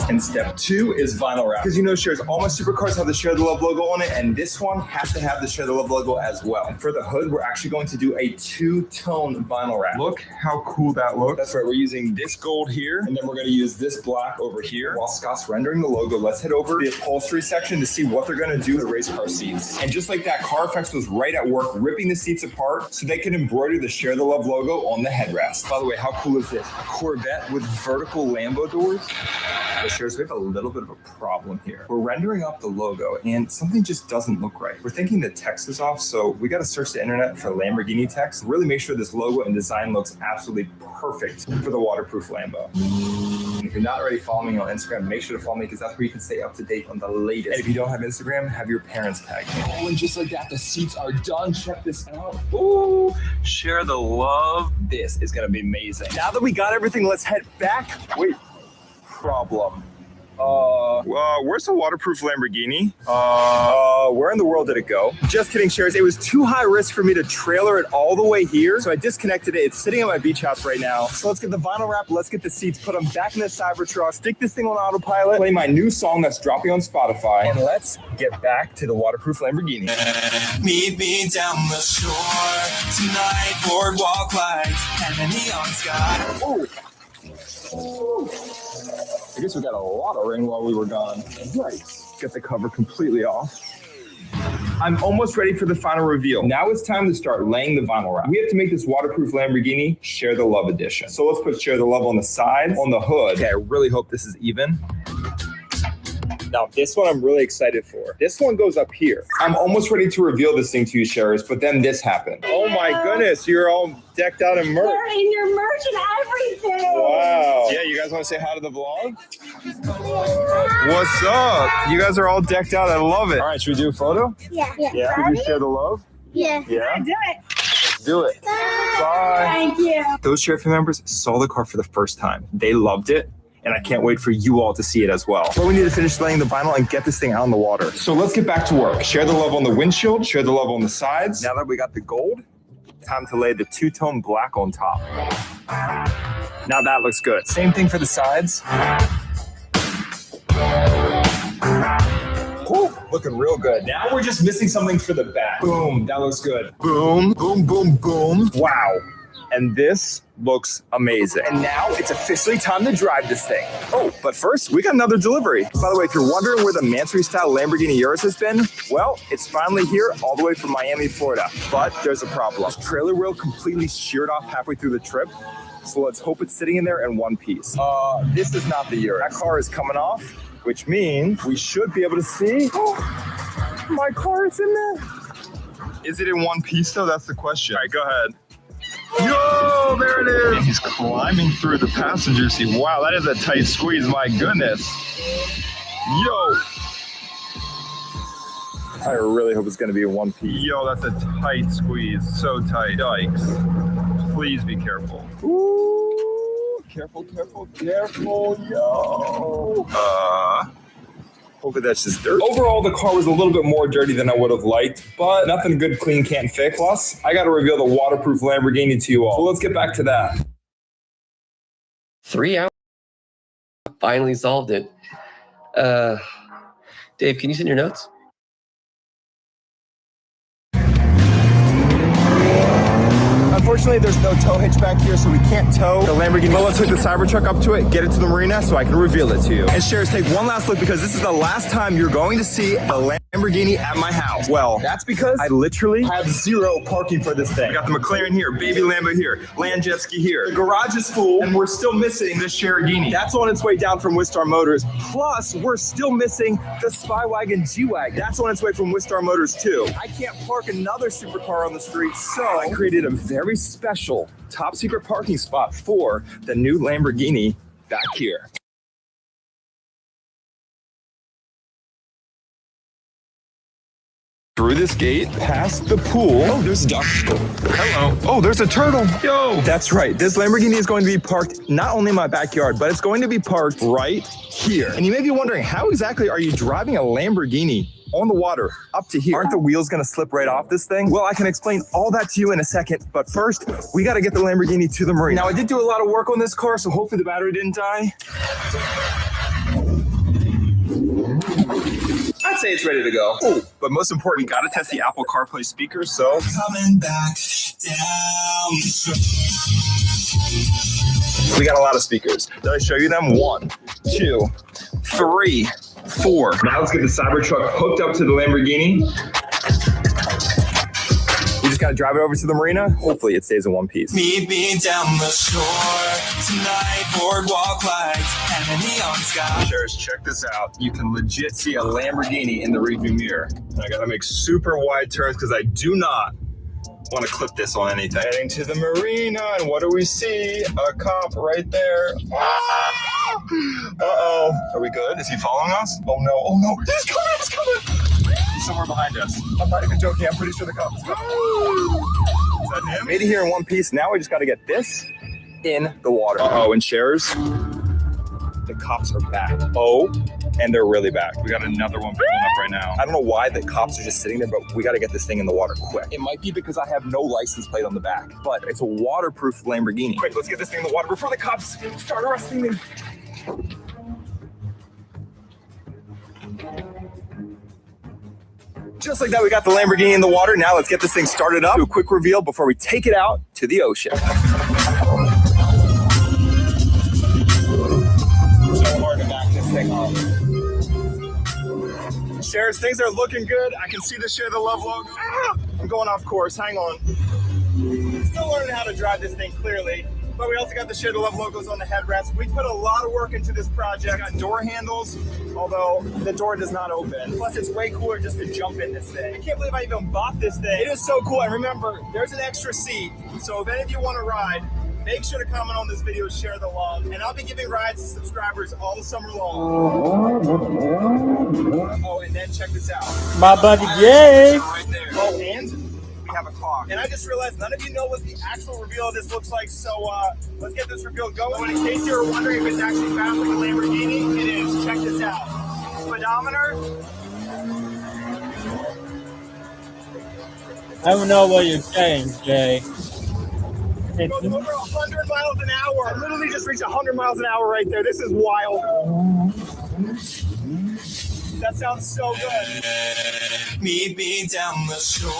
And step 2 is vinyl wrap. Because you know, Shares, all my supercars have the Share the Love logo on it, and this one has to have the Share the Love logo as well. And for the hood, we're actually going to do a 2-tone vinyl wrap. Look how cool that looks. That's right, we're using this gold here, and then we're going to use this black over here. While Scott's rendering the logo, let's head over to the upholstery section to see what they're going to do to race car seats. And just like that, Car Effects was right at work ripping the seats apart so they could embroider the Share the Love logo on the headrest. By the way, how cool is this? A Corvette with vertical Lambo doors? Shares, we have a little bit of a problem here. We're rendering up the logo and something just doesn't look right. We're thinking the text is off, so we got to search the internet for Lamborghini text, really make sure this logo and design looks absolutely perfect for the waterproof Lambo. And if you're not already following me on Instagram, make sure to follow me because that's where you can stay up to date on the latest. And if you don't have Instagram, have your parents tag me. Oh, and just like that, the seats are done. Check this out. Ooh, Share the Love. This is going to be amazing. Now that we got everything, let's head back. Wait. Problem. Where's the waterproof Lamborghini? Where in the world did it go? Just kidding, Sharers. It was too high risk for me to trailer it all the way here, so I disconnected it. It's sitting at my beach house right now. So let's get the vinyl wrap, let's get the seats, put them back in the Cybertruck, stick this thing on autopilot, play my new song that's dropping on Spotify, and let's get back to the waterproof Lamborghini. Meet me down the shore tonight, boardwalk lights and a neon sky. Oh. I guess we got a lot of rain while we were gone. Right. Get the cover completely off. I'm almost ready for the final reveal. Now it's time to start laying the vinyl wrap. We have to make this waterproof Lamborghini Share the Love edition. So let's put Share the Love on the sides, on the hood. Okay, I really hope this is even. Now, this one I'm really excited for. This one goes up here. I'm almost ready to reveal this thing to you, Sharers, but then this happened. Oh my goodness, you're all decked out in merch. They're in your merch and everything. Wow. Yeah, you guys want to say hi to the vlog? What's up? You guys are all decked out. I love it. All right, should we do a photo? Yeah. Yeah. Should we share the love? Yeah. Yeah. Do it. Do it. Bye. Thank you. Those Share family members saw the car for the first time. They loved it. And I can't wait for you all to see it as well. But we need to finish laying the vinyl and get this thing out in the water. So let's get back to work. Share the love on the windshield, share the love on the sides. Now that we got the gold, time to lay the two-tone black on top. Now that looks good. Same thing for the sides. Ooh, looking real good. Now we're just missing something for the back. Boom, that looks good. Boom, boom, boom, boom. Wow. And this looks amazing. And now it's officially time to drive this thing. Oh, but first, we got another delivery. By the way, if you're wondering where the Mansory-style Lamborghini Urus has been, well, it's finally here all the way from Miami, Florida. But there's a problem. This trailer wheel completely sheared off halfway through the trip. So let's hope it's sitting in there in one piece. This is not the Urus. That car is coming off, which means we should be able to see. Oh, my car is in there. Is it in one piece though? That's the question. All right, go ahead. Yo, there it is. He's climbing through the passenger seat. Wow, that is a tight squeeze. My goodness. Yo. I really hope it's going to be in one piece. Yo, that's a tight squeeze. So tight. Yikes. Please be careful. Ooh, careful, careful, careful. Yo. Hopefully that's just dirt. Overall, the car was a little bit more dirty than I would have liked, but nothing good, clean can't fix. Plus, I got to reveal the waterproof Lamborghini to you all. So let's get back to that. 3 hours. Finally solved it. Dave, can you send your notes? Unfortunately, there's no tow hitch back here, so we can't tow the Lamborghini. But let's hook the Cybertruck up to it, get it to the marina so I can reveal it to you. And Sharers, take one last look because this is the last time you're going to see the Lamborghini at my house. Well, that's because I literally have zero parking for this thing. We got the McLaren here, baby Lambo here, land jet ski here. The garage is full, and we're still missing this Lamborghini. That's on its way down from Wistar Motors. Plus, we're still missing the Spywagon G-Wagon. That's on its way from Wistar Motors too. I can't park another supercar on the street, so I created a very special top secret parking spot for the new Lamborghini back here. Through this gate, past the pool. Oh, there's a duck. Hello. Oh, there's a turtle. Yo. That's right. This Lamborghini is going to be parked not only in my backyard, but it's going to be parked right here. And you may be wondering, how exactly are you driving a Lamborghini on the water up to here? Aren't the wheels going to slip right off this thing? Well, I can explain all that to you in a second, but first we got to get the Lamborghini to the marina. Now, I did do a lot of work on this car, so hopefully the battery didn't die. I'd say it's ready to go. Oh, but most important, got to test the Apple CarPlay speakers, so Coming back down the shore. we got a lot of speakers. Did I show you them? 1, 2, 3, 4. Now let's get the Cybertruck hooked up to the Lamborghini. We just gotta drive it over to the marina. Hopefully it stays in one piece. Meet me down the shore tonight, boardwalk lights and a neon sky. Sharers, check this out. You can legit see a Lamborghini in the rearview mirror. I gotta make super wide turns because I do not want to clip this on anything. Heading to the marina, and what do we see? A cop right there. Uh-oh. Are we good? Is he following us? Oh no, oh no. He's coming, he's coming. He's somewhere behind us. I'm not even joking. I'm pretty sure the cop is coming. Is that him? Made it here in one piece. Now we just got to get this in the water. Uh-oh, and Sharers. The cops are back. Oh, and they're really back. We got another one pulling up right now. I don't know why the cops are just sitting there, but we got to get this thing in the water quick. It might be because I have no license plate on the back, but it's a waterproof Lamborghini. Quick, let's get this thing in the water before the cops start arresting me. Just like that, we got the Lamborghini in the water. Now let's get this thing started up. Do a quick reveal before we take it out to the ocean. So hard to back this thing up. Shares, things are looking good. I can see the Share the Love logo. Ah, I'm going off course. Hang on. Still learning how to drive this thing clearly. But we also got the Share the Love logos on the headrest. We put a lot of work into this project. Got door handles, although the door does not open. Plus, it's way cooler just to jump in this thing. I can't believe I even bought this thing. It is so cool. And remember, there's an extra seat. So if any of you want to ride, make sure to comment on this video, share the love. And I'll be giving rides to subscribers all summer long. Oh, and then check this out. My buddy Jay. Right there. Oh, and we have a clock. And I just realized none of you know what the actual reveal of this looks like, so let's get this reveal going. In case you were wondering if it's actually fast like a Lamborghini, it is. Check this out. Speedometer. I don't know what you're saying, Jay. It goes over 100 miles an hour. I literally just reached 100 miles an hour right there. This is wild. That sounds so good. Meet me down the shore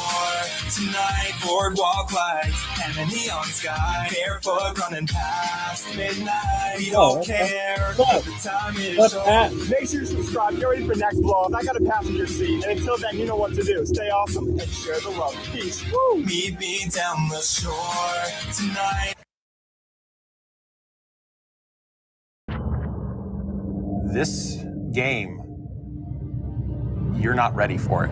tonight. Boardwalk lights and a neon sky. Barefoot running past midnight. We don't care what the time is. Make sure you subscribe. Get ready for next vlog. I got a passenger seat. And until then, you know what to do. Stay awesome and share the love. Peace. Woo. Meet me down the shore tonight. This game, you're not ready for it.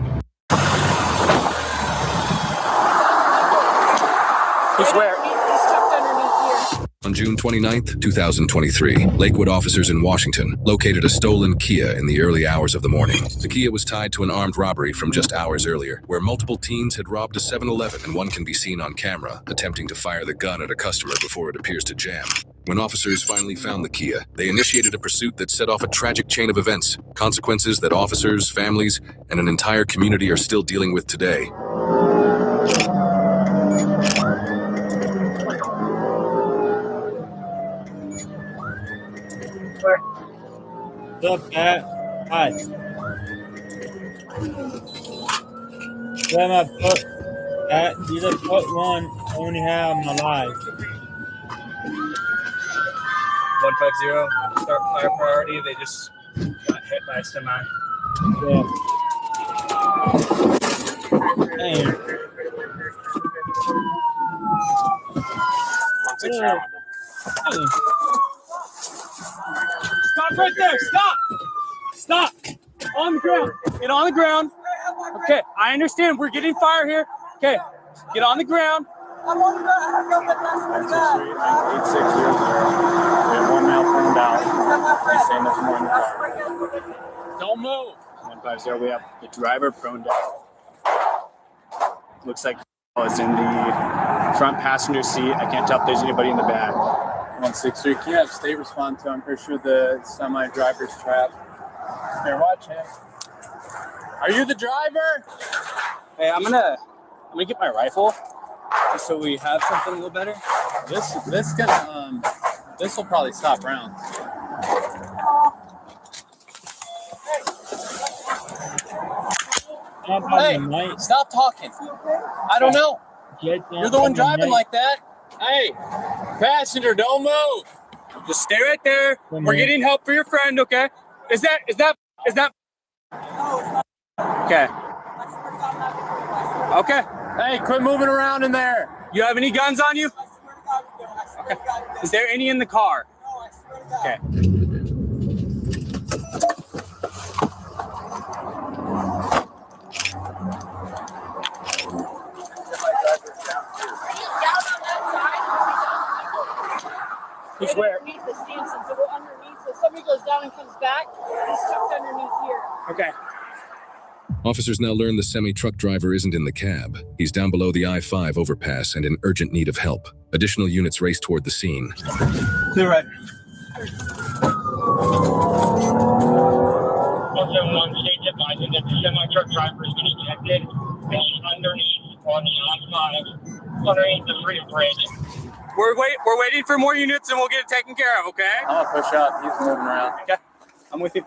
I swear. On June 29th, 2023, Lakewood officers in Washington located a stolen Kia in the early hours of the morning. The Kia was tied to an armed robbery from just hours earlier, where multiple teens had robbed a 7-Eleven, and one can be seen on camera attempting to fire the gun at a customer before it appears to jam. When officers finally found the Kia, they initiated a pursuit that set off a tragic chain of events, consequences that officers, families, and an entire community are still dealing with today. What's up, Pat? Hi. Where am I put? Pat, you just put one. I only have my life. 150, start fire priority. They just got hit by a semi. Yeah. Damn. Stop right there. Stop. Stop. On the ground. Get on the ground. Okay, I understand. We're getting fire here. Okay, get on the ground. I'm on the ground. I have no business. 8600. We have one male prone down. He's saying there's more in the car. Don't move. 150. We have the driver prone down. Looks like is in the front passenger seat. I can't tell if there's anybody in the back. 163. Can you have state respond to? I'm pretty sure the semi driver's trapped. Here, watch him. Are you the driver? Hey, I'm gonna get my rifle just so we have something a little better. This will probably stop rounds. Hey, stop talking. I don't know. You're the one driving like that. Hey, passenger, don't move. Just stay right there. We're getting help for your friend, okay? Is that? Okay. Okay. Hey, quit moving around in there. You have any guns on you? Okay. Is there any in the car? Okay. You swear. Underneath the stanchions, so we're underneath. So if somebody goes down and comes back, he's tucked underneath here. Okay. Officers now learn the semi-truck driver isn't in the cab. He's down below the I-5 overpass and in urgent need of help. Additional units race toward the scene. Clear right. 171 states advising that the semi-truck driver has been ejected underneath on the outside, underneath the Freedom Bridge. We're waiting for more units and we'll get it taken care of, okay? I'm gonna push up. He's moving around. Okay. I'm with you.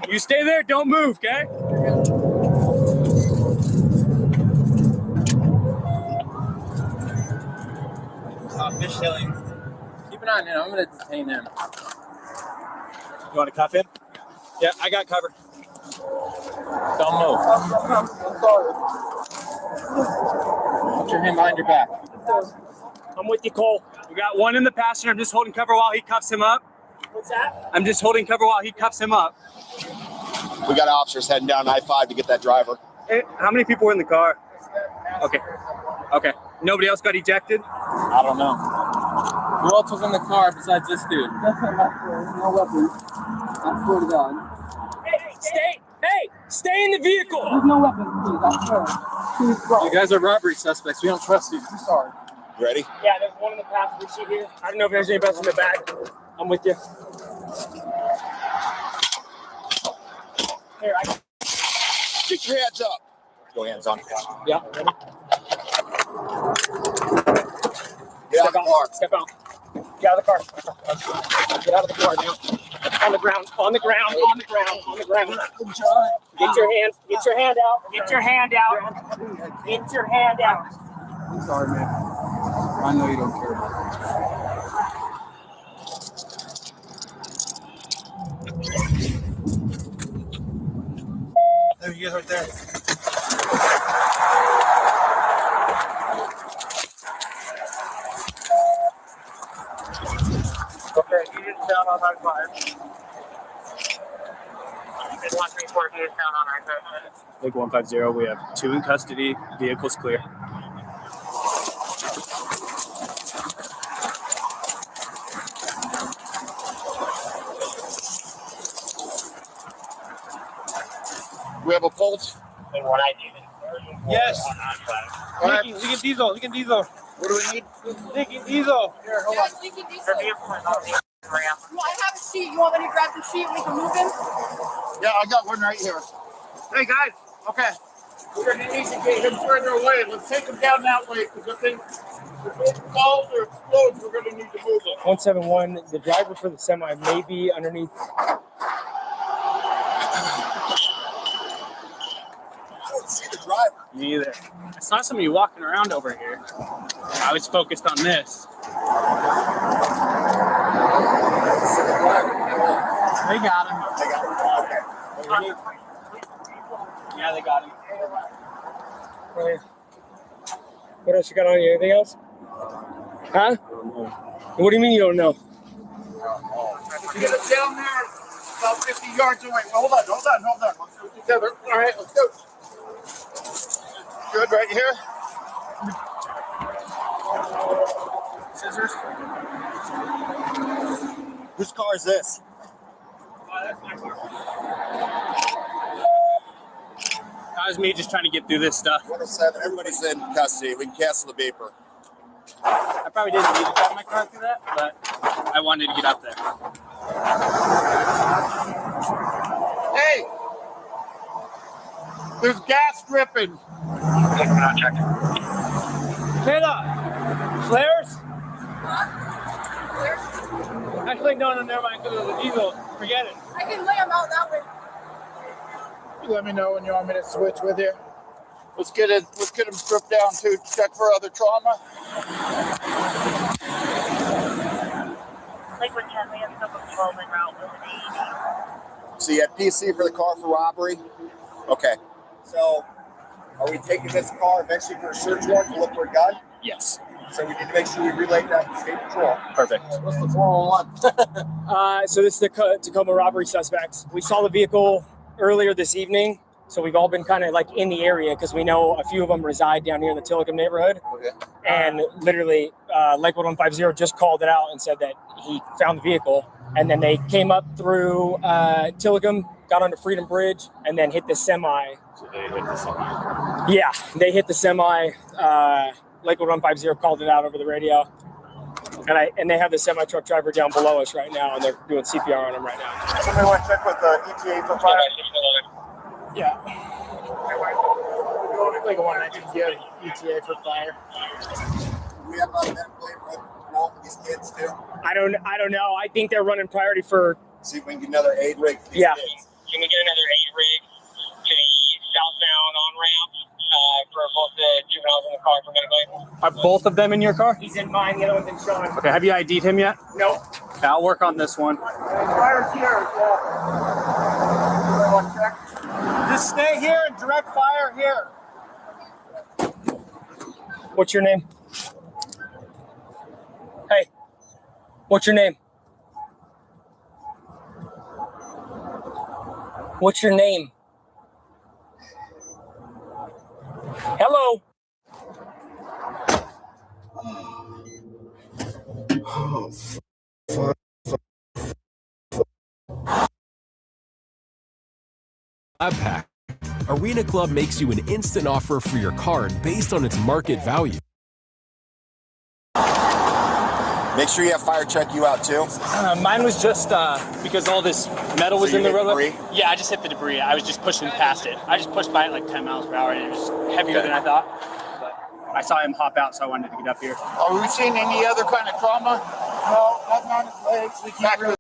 You stay there, don't move, okay? Fish tailing. Keep an eye on him. I'm gonna detain him. You want to cuff him? Yeah, I got cover. Don't move. I'm sorry. Put your hand behind your back. I'm with you, Cole. We got one in the passenger. I'm just holding cover while he cuffs him up. What's that? I'm just holding cover while he cuffs him up. We got officers heading down I-5 to get that driver. Hey, how many people were in the car? Okay. Okay. Nobody else got ejected? I don't know. Who else was in the car besides this dude? That's not my fault. No weapons. I swear to God. Stay in the vehicle. There's no weapons, please. I swear. Please, bro. You guys are robbery suspects. We don't trust you. I'm sorry. You ready? Yeah, there's one in the passenger seat here. I don't know if there's anybody else in the back. I'm with you. Here, Get your hands up. Go hands on. Yeah. Ready? Get out of the car. Step out. Get out of the car. Get out of the car now. On the ground. On the ground. On the ground. On the ground. Get your hand. Get your hand out. Get your hand out. Get your hand out. I'm sorry, man. I know you don't care about There he is right there. Okay, he is down on I-5. It's 134, he is down on I-5. Lake 150, we have 2 in custody. Vehicle's clear. We have a pulse. And what I do. Yes. Lincoln Diesel. What do we need? Lincoln Diesel. Here, hold on. The vehicle is on the ramp. I have a sheet. You want me to grab the sheet and we can move him? Yeah, I got one right here. Hey, guys. Okay. We're going to need to get him further away. Let's take him down that way because if it falls or explodes, we're going to need to move him. 171, the driver for the semi may be underneath. I don't see the driver. Me either. I saw somebody walking around over here. I was focused on this. They got him. Okay. Yeah, they got him. What else you got on you? Anything else? Huh? What do you mean you don't know? Get it down there about 50 yards away. Hold on. Let's do it together. All right, let's go. Good, right here. Scissors. Whose car is this? That's my car. That was me just trying to get through this stuff. 107. Everybody's in custody. We can cancel the beeper. I probably didn't need to drive my car through that, but I wanted to get up there. Hey! There's gas dripping. Kayla! Flares? Actually, no, never mind, because of the diesel. Forget it. I can lay him out that way. You let me know when you want me to switch with you. Let's get him stripped down to check for other trauma. Lakewood 10, we have someone rolling around with an So you had PC for the car for robbery? Okay. So are we taking this car eventually for a search warrant to look for a gun? Yes. So we need to make sure we relay that to State Patrol. Perfect. What's the 411? So this is the Tacoma robbery suspects. We saw the vehicle earlier this evening, so we've all been kind of like in the area because we know a few of them reside down here in the Tillicum neighborhood. Okay. And literally, Lakewood 150 just called it out and said that he found the vehicle. And then they came up through Tillicum, got onto Freedom Bridge, and then hit the semi. So they hit the semi. Yeah, they hit the semi. Lakewood 150 called it out over the radio. And they have the semi truck driver down below us right now, and they're doing CPR on him right now. Somebody want to check with the ETA for fire? Yeah. Like a 119 ETA for fire. We have a medical aid roll for these kids too. I don't know. I think they're running priority for. See if we can get another aid rig for these kids. Can we get another aid rig to the southbound on ramp for both the juveniles in the car for medical aid? Are both of them in your car? He's in mine. The other one's in Sean. Okay. Have you ID'd him yet? No. Okay, I'll work on this one. Fire's here. Just stay here and direct fire here. What's your name? Hey, what's your name? What's your name? Hello. Pack. Arena Club makes you an instant offer for your card based on its market value. Make sure you have fire check you out too. Mine was just because all this metal was in the road. Debris? Yeah, I just hit the debris. I was just pushing past it. I just pushed by it like 10 miles per hour, and it was heavier than I thought. But I saw him hop out, so I wanted to get up here. Are we seeing any other kind of trauma? No, nothing on his legs. We can't really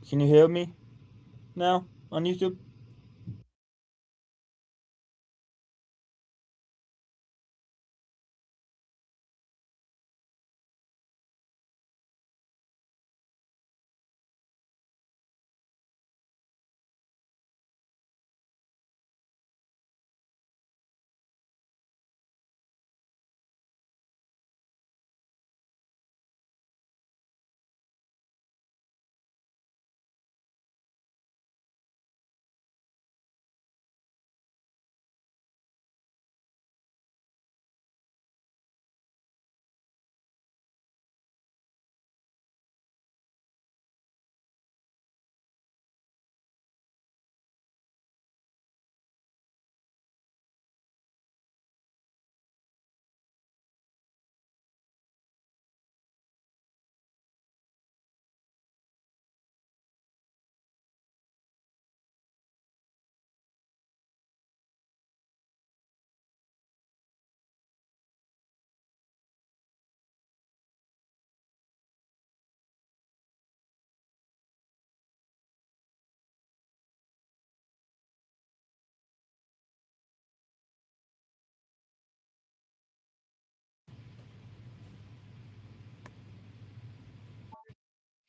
Can you hear me now on YouTube?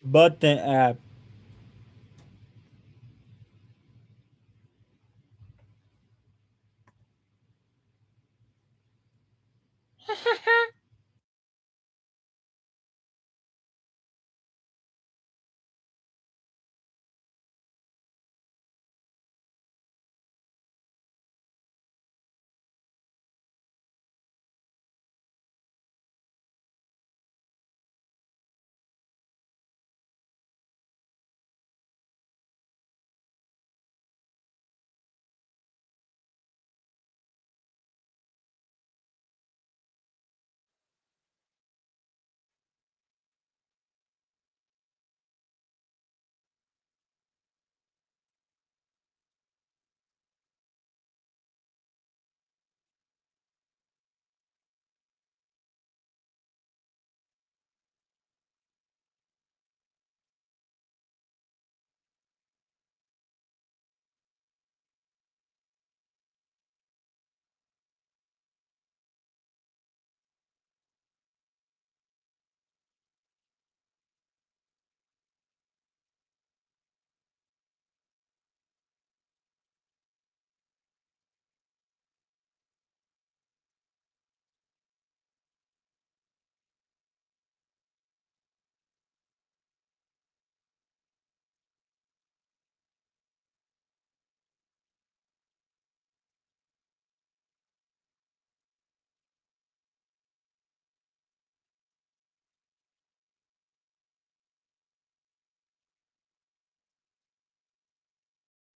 Button app.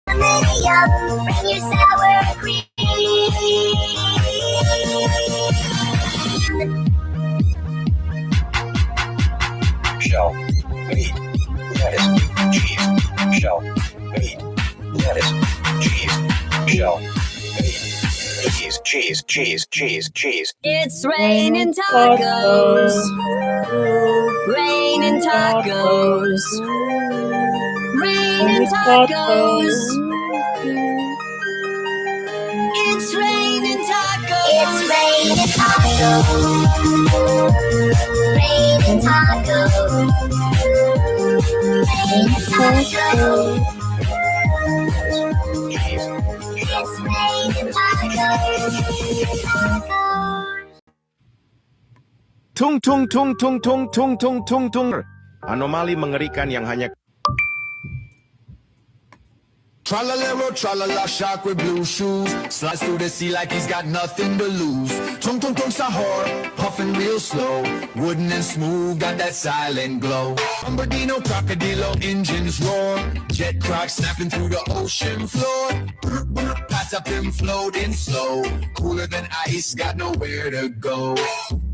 Bring your sour cream. Shell, meat, lettuce, cheese, shell, meat, lettuce, cheese, shell, meat, cheese. It's raining tacos. Raining tacos. Raining tacos. It's raining tacos. It's raining tacos. Raining tacos. Raining tacos. It's raining tacos. Tung tung tung tung tung tung tung tung tung. Anomali mengerikan yang hanya Tralalero, tralala, shark with blue shoes. Slides through the sea like he's got nothing to lose. Tung tung tung sahur, puffing real slow. Wooden and smooth, got that silent glow. Bombardino, crocodilo, engines roar. Jet crack snapping through the ocean floor. Pats up him floating slow. Cooler than ice, got nowhere to go.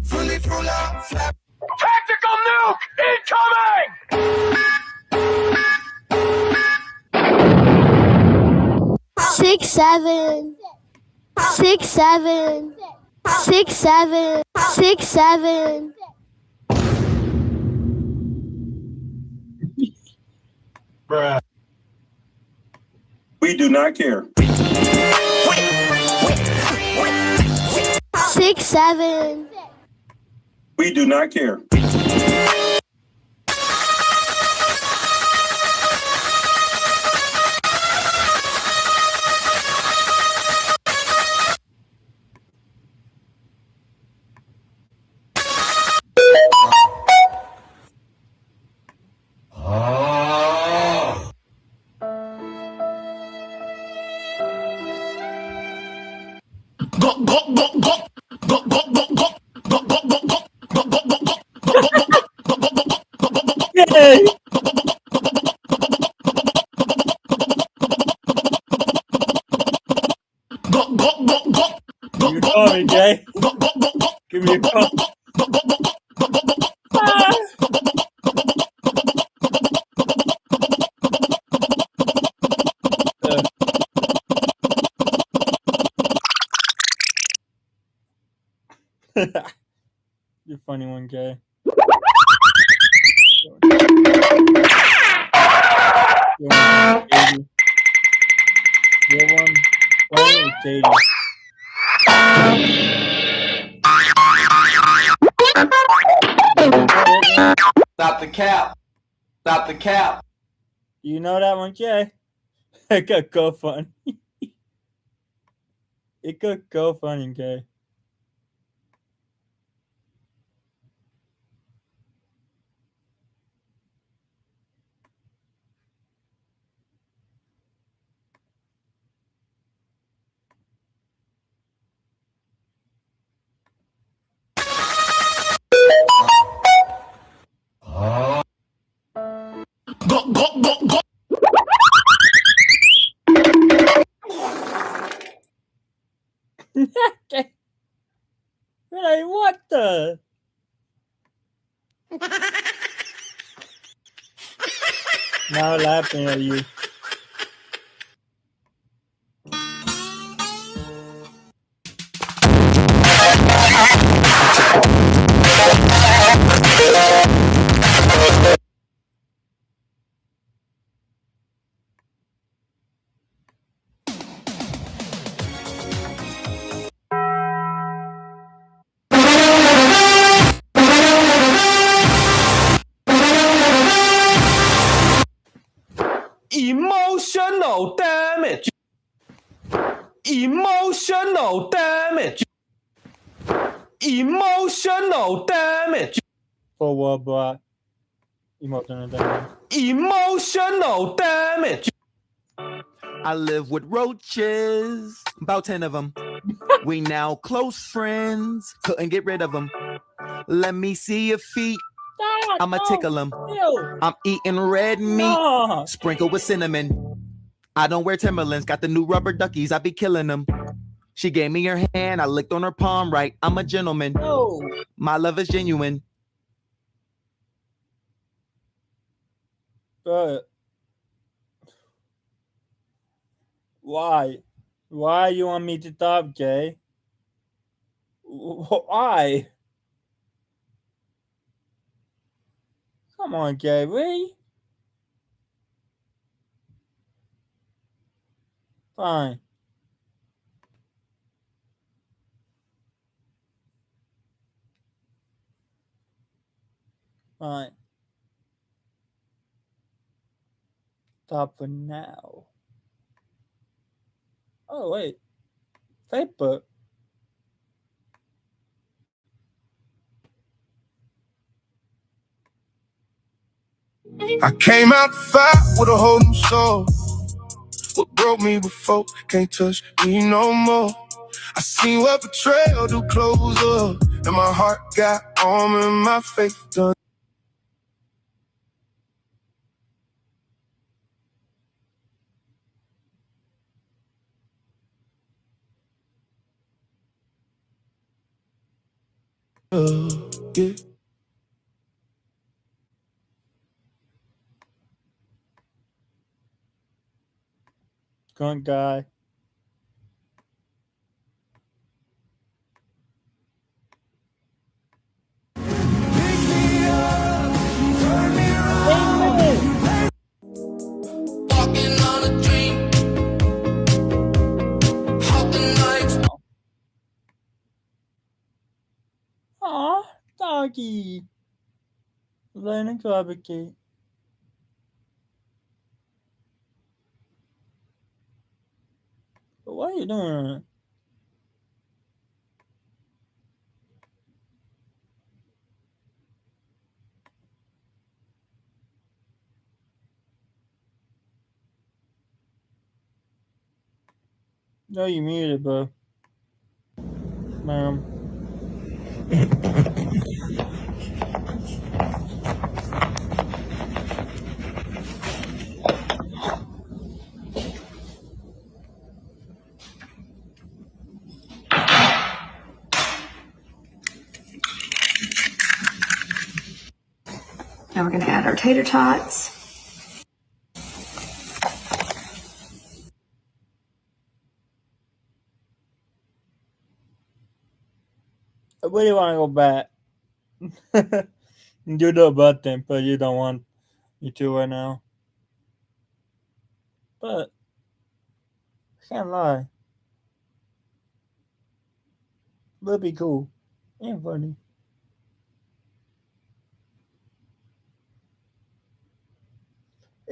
Fully frula, flap. Tactical nuke incoming! 6, 7. 6, 7. 6, 7. 6, 7. Bruh. We do not care. 6-7. We do not care. Yay! You call me, Jay. Give me a call. Ah! You're a funny one, Jay. Stop the cap. Stop the cap. You know that one, Jay? It could go funny. It could go funny, Jay. Really, what the? Now laughing at you. Emotional damage. Emotional damage. Emotional damage. For ROBlOX. Emotional damage. Emotional damage. I live with roaches, about 10 of them. We now close friends, couldn't get rid of them. Let me see your feet, I'ma tickle them. I'm eating red meat, sprinkled with cinnamon. I don't wear Timberlands, got the new rubber duckies, I be killing them. She gave me her hand, I licked on her palm right, I'm a gentleman. My love is genuine. But why? Why you want me to stop, Jay? Why? Come on, Jay, really? Fine. Fine. Stop for now. Oh, wait. Facebook. I came out to fight with a whole new soul. What broke me before can't touch me no more. I seen what betrayal do close up, and my heart got armor and my faith done. Yeah. Good guy. Lucky. Lane Garbage. But why are you doing that? No, you muted, bro. Ma'am. Now we're going to add our tater tots. I really want to go back. Do the button, but you don't want me to right now. But I can't lie. That'd be cool. And funny.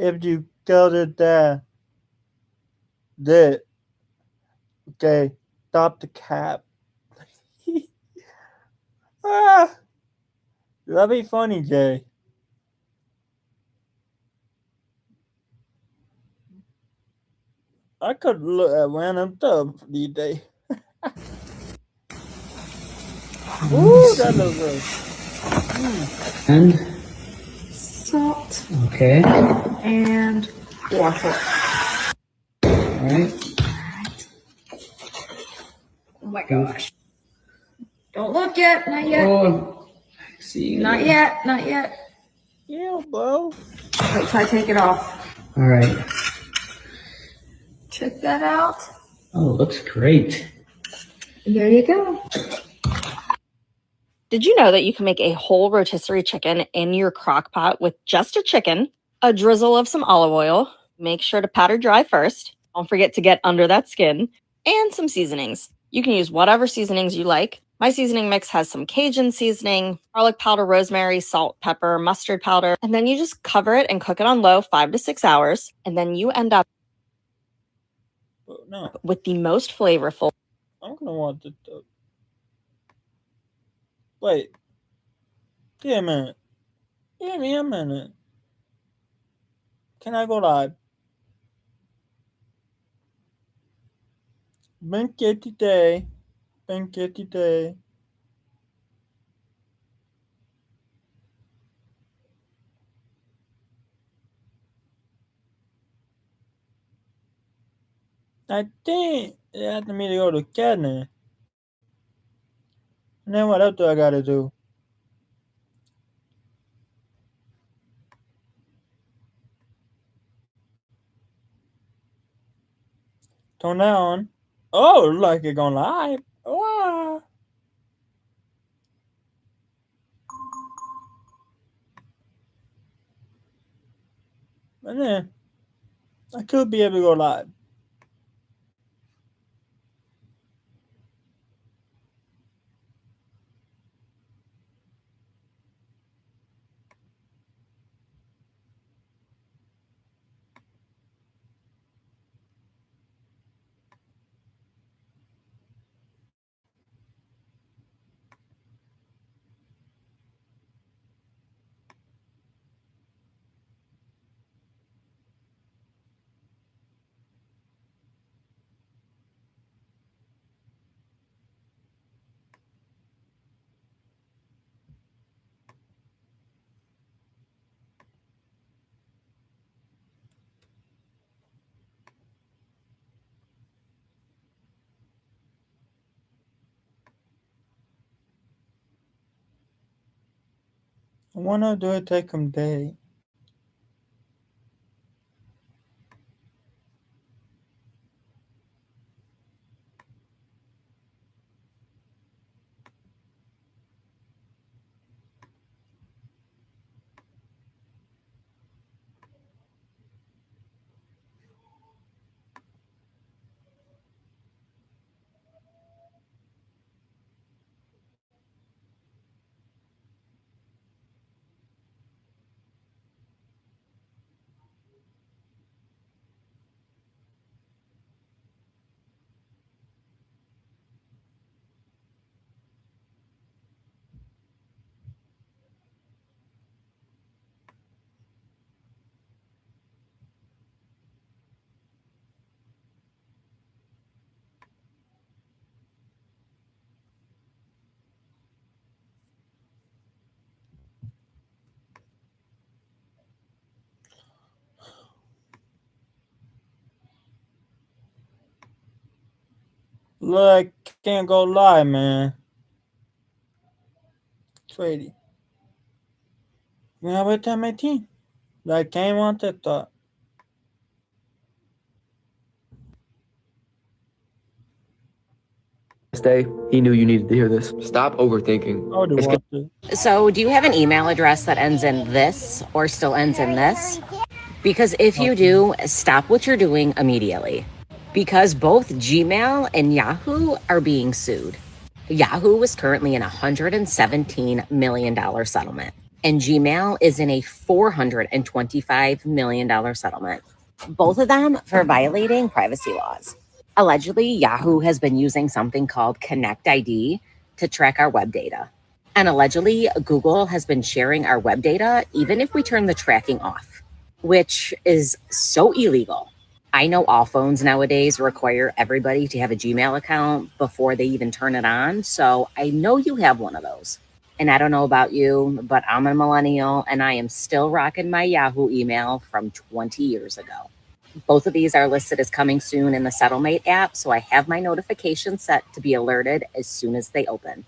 If you go to that, okay, stop the cap. That'd be funny, Jay. I could look at random stuff these days. Ooh, that looks good. And salt. Okay. And water. Alright. Oh my gosh. Don't look yet. Not yet. Oh, see. Not yet. Not yet. Yeah, bro. Wait till I take it off. Alright. Check that out. Oh, looks great. There you go. Did you know that you can make a whole rotisserie chicken in your crock pot with just a chicken, a drizzle of some olive oil, make sure to pat her dry first, don't forget to get under that skin, and some seasonings. You can use whatever seasonings you like. My seasoning mix has some Cajun seasoning, garlic powder, rosemary, salt, pepper, mustard powder, and then you just cover it and cook it on low 5 to 6 hours, and then you end up with the most flavorful. I'm gonna want it though. Wait. Give me a minute. Give me a minute. Can I go live? Banquete day. Banquete day. I think it has me to go to Cadnan. And then what else do I gotta do? Turn that on. Oh, like it going live. Wow. And then I could be able to go live. I wanna do it take them day. Look, I can't go live, man. Trading. Well, what time 18? I came on TikTok. Day, he knew you needed to hear this. Stop overthinking. I would have watched it. So, do you have an email address that ends in this or still ends in this? Because if you do, stop what you're doing immediately. Because both Gmail and Yahoo are being sued. Yahoo is currently in a $117 million settlement, and Gmail is in a $425 million settlement. Both of them for violating privacy laws. Allegedly, Yahoo has been using something called Connect ID to track our web data. And allegedly, Google has been sharing our web data even if we turn the tracking off, which is so illegal. I know all phones nowadays require everybody to have a Gmail account before they even turn it on, so I know you have one of those. And I don't know about you, but I'm a millennial and I am still rocking my Yahoo email from 20 years ago. Both of these are listed as coming soon in the Settlemate app, so I have my notifications set to be alerted as soon as they open.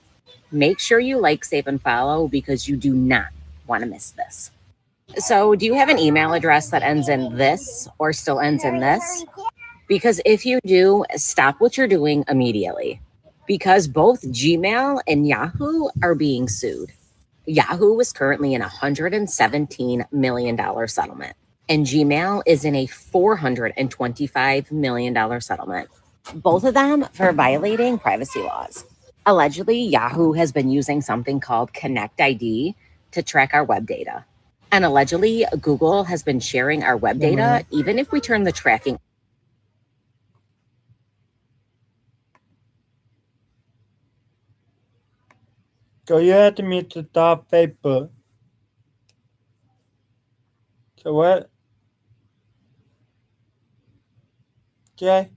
Make sure you like, save, and follow because you do not want to miss this. So, do you have an email address that ends in this or still ends in this? Because if you do, stop what you're doing immediately. Because both Gmail and Yahoo are being sued. Yahoo is currently in a $117 million settlement, and Gmail is in a $425 million settlement. Both of them for violating privacy laws. Allegedly, Yahoo has been using something called Connect ID to track our web data. And allegedly, Google has been sharing our web data even if we turn the tracking. So you have to meet the top Facebook. So what? Okay.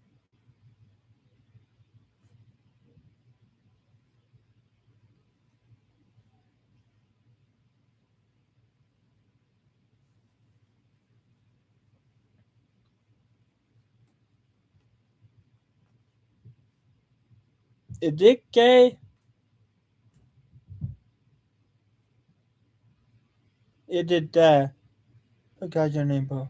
Is it gay? Is it that? What guy's your name, bro?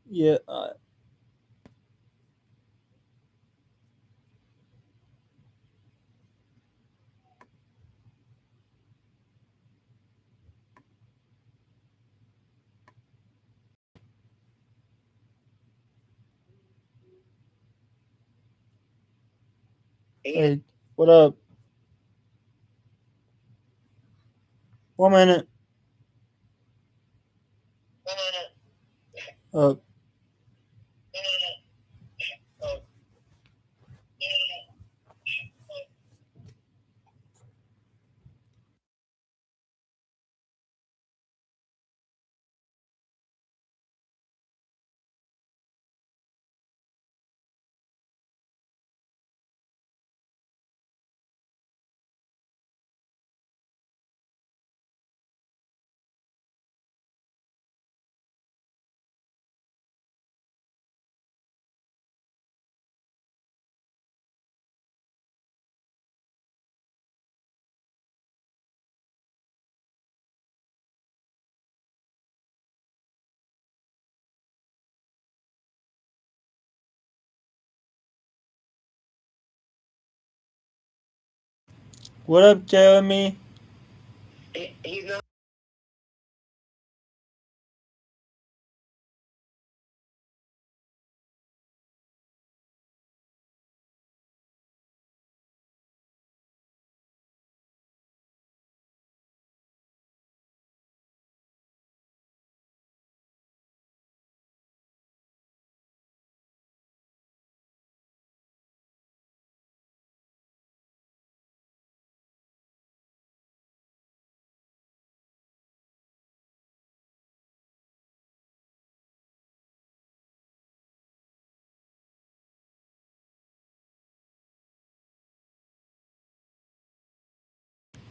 Yeah. Hey, what up? 1 minute. What up, Jeremy?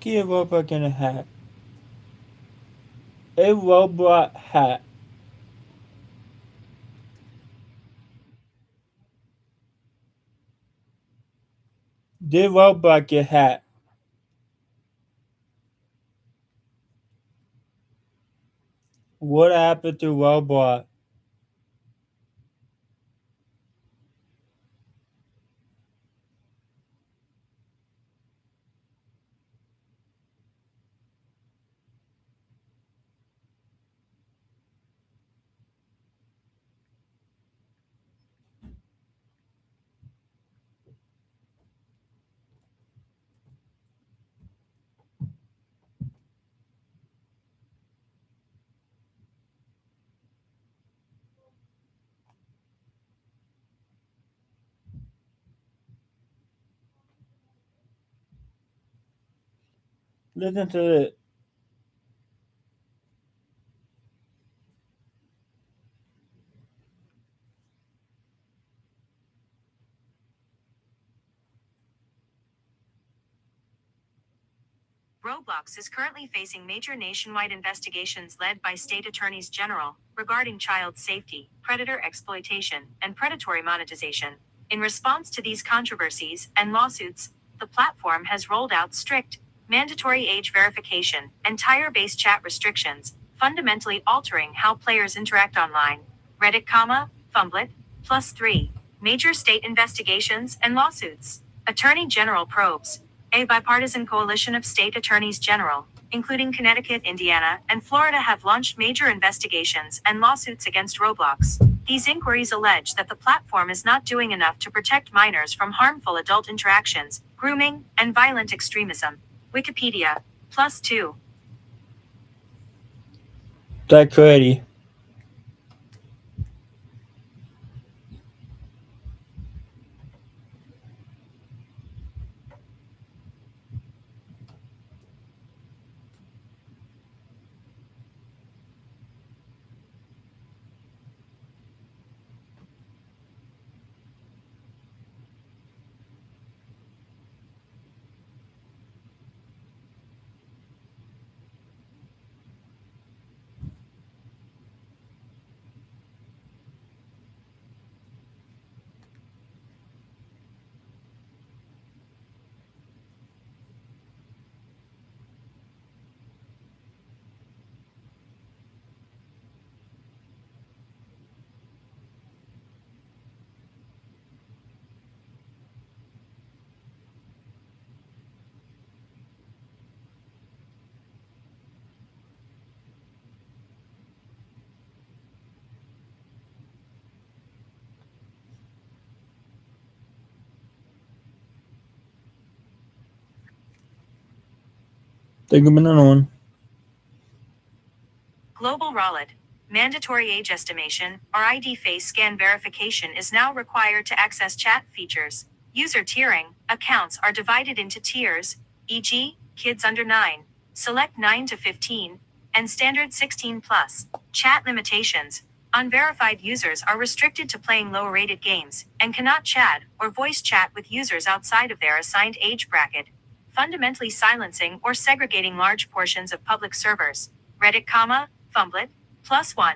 Get a Roblox in a hat. A Roblox hat. Did ROBlOX get hacked? What happened to ROBlOX? Listen to it. ROBlOX is currently facing major nationwide investigations led by state attorneys general regarding child safety, predator exploitation, and predatory monetization. In response to these controversies and lawsuits, the platform has rolled out strict, mandatory age verification and tire-based chat restrictions, fundamentally altering how players interact online. Reddit, Fumblet, +3. Major state investigations and lawsuits. Attorney General probes. A bipartisan coalition of state attorneys general, including Connecticut, Indiana, and Florida, have launched major investigations and lawsuits against ROBlOX. These inquiries allege that the platform is not doing enough to protect minors from harmful adult interactions, grooming, and violent extremism. Wikipedia, +2. That's crazy. Think of another one. Global ROLID. Mandatory age estimation, or ID face scan verification, is now required to access chat features. User tiering. Accounts are divided into tiers, e.g., kids under 9, select 9 to 15, and standard 16 plus. Chat limitations. Unverified users are restricted to playing low-rated games, and cannot chat or voice chat with users outside of their assigned age bracket, fundamentally silencing or segregating large portions of public servers. Reddit, Fumblet, +1.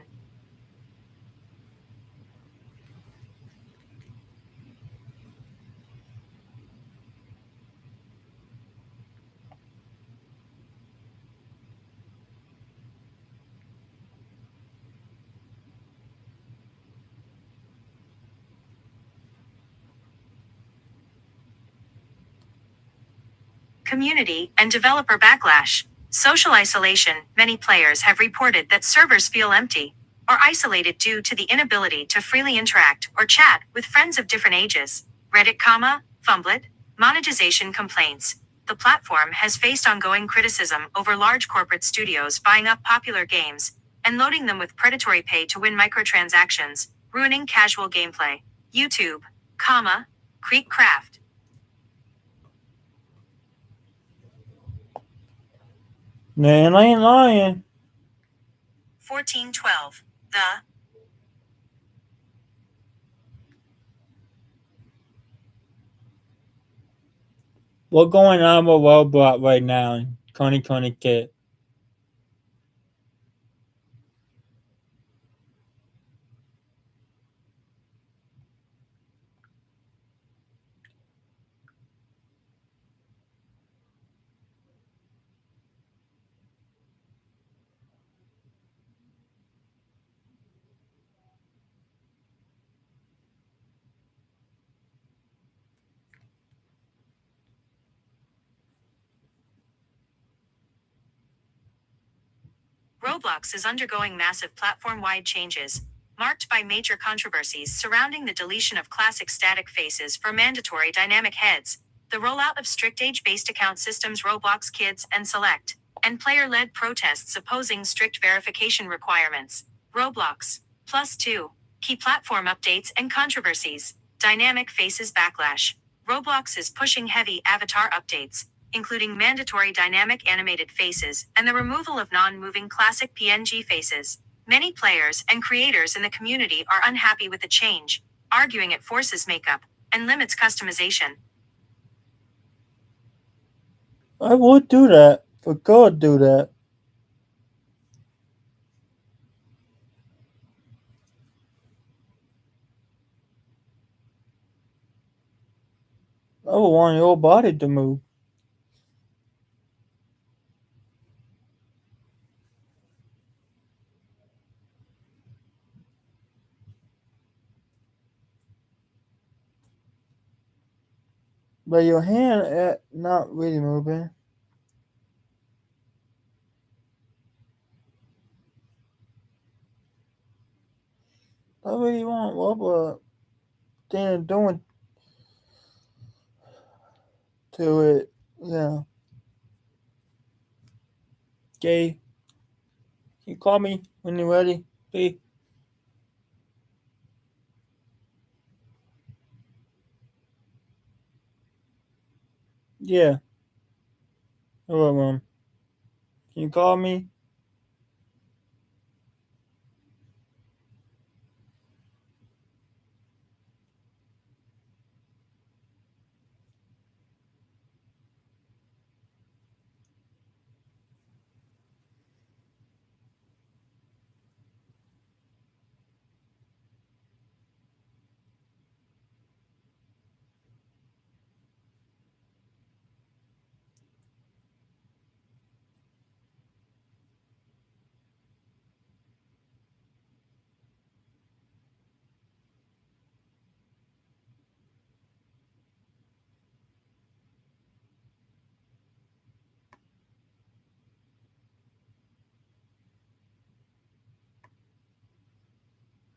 Community and developer backlash. Social isolation. Many players have reported that servers feel empty or isolated due to the inability to freely interact or chat with friends of different ages. Reddit, Fumblet, monetization complaints. The platform has faced ongoing criticism over large corporate studios buying up popular games and loading them with predatory pay-to-win microtransactions, ruining casual gameplay. YouTube, Creekcraft. Man, I ain't lying. 1412. The What's going on with ROBlOX right now in 2022? ROBlOX is undergoing massive platform-wide changes, marked by major controversies surrounding the deletion of classic static faces for mandatory dynamic heads, the rollout of strict age-based account systems ROBlOX Kids and Select, and player-led protests opposing strict verification requirements. ROBlOX Plus 2. Key platform updates and controversies. Dynamic faces backlash. ROBlOX is pushing heavy avatar updates, including mandatory dynamic animated faces and the removal of non-moving classic PNG faces. Many players and creators in the community are unhappy with the change, arguing it forces makeup and limits customization. I would do that. For God, do that. I would want your body to move. But your hand not really moving. I really want what they're doing to it. Yeah. Okay. You call me when you're ready, please. Yeah. Hello, Mom. Can you call me?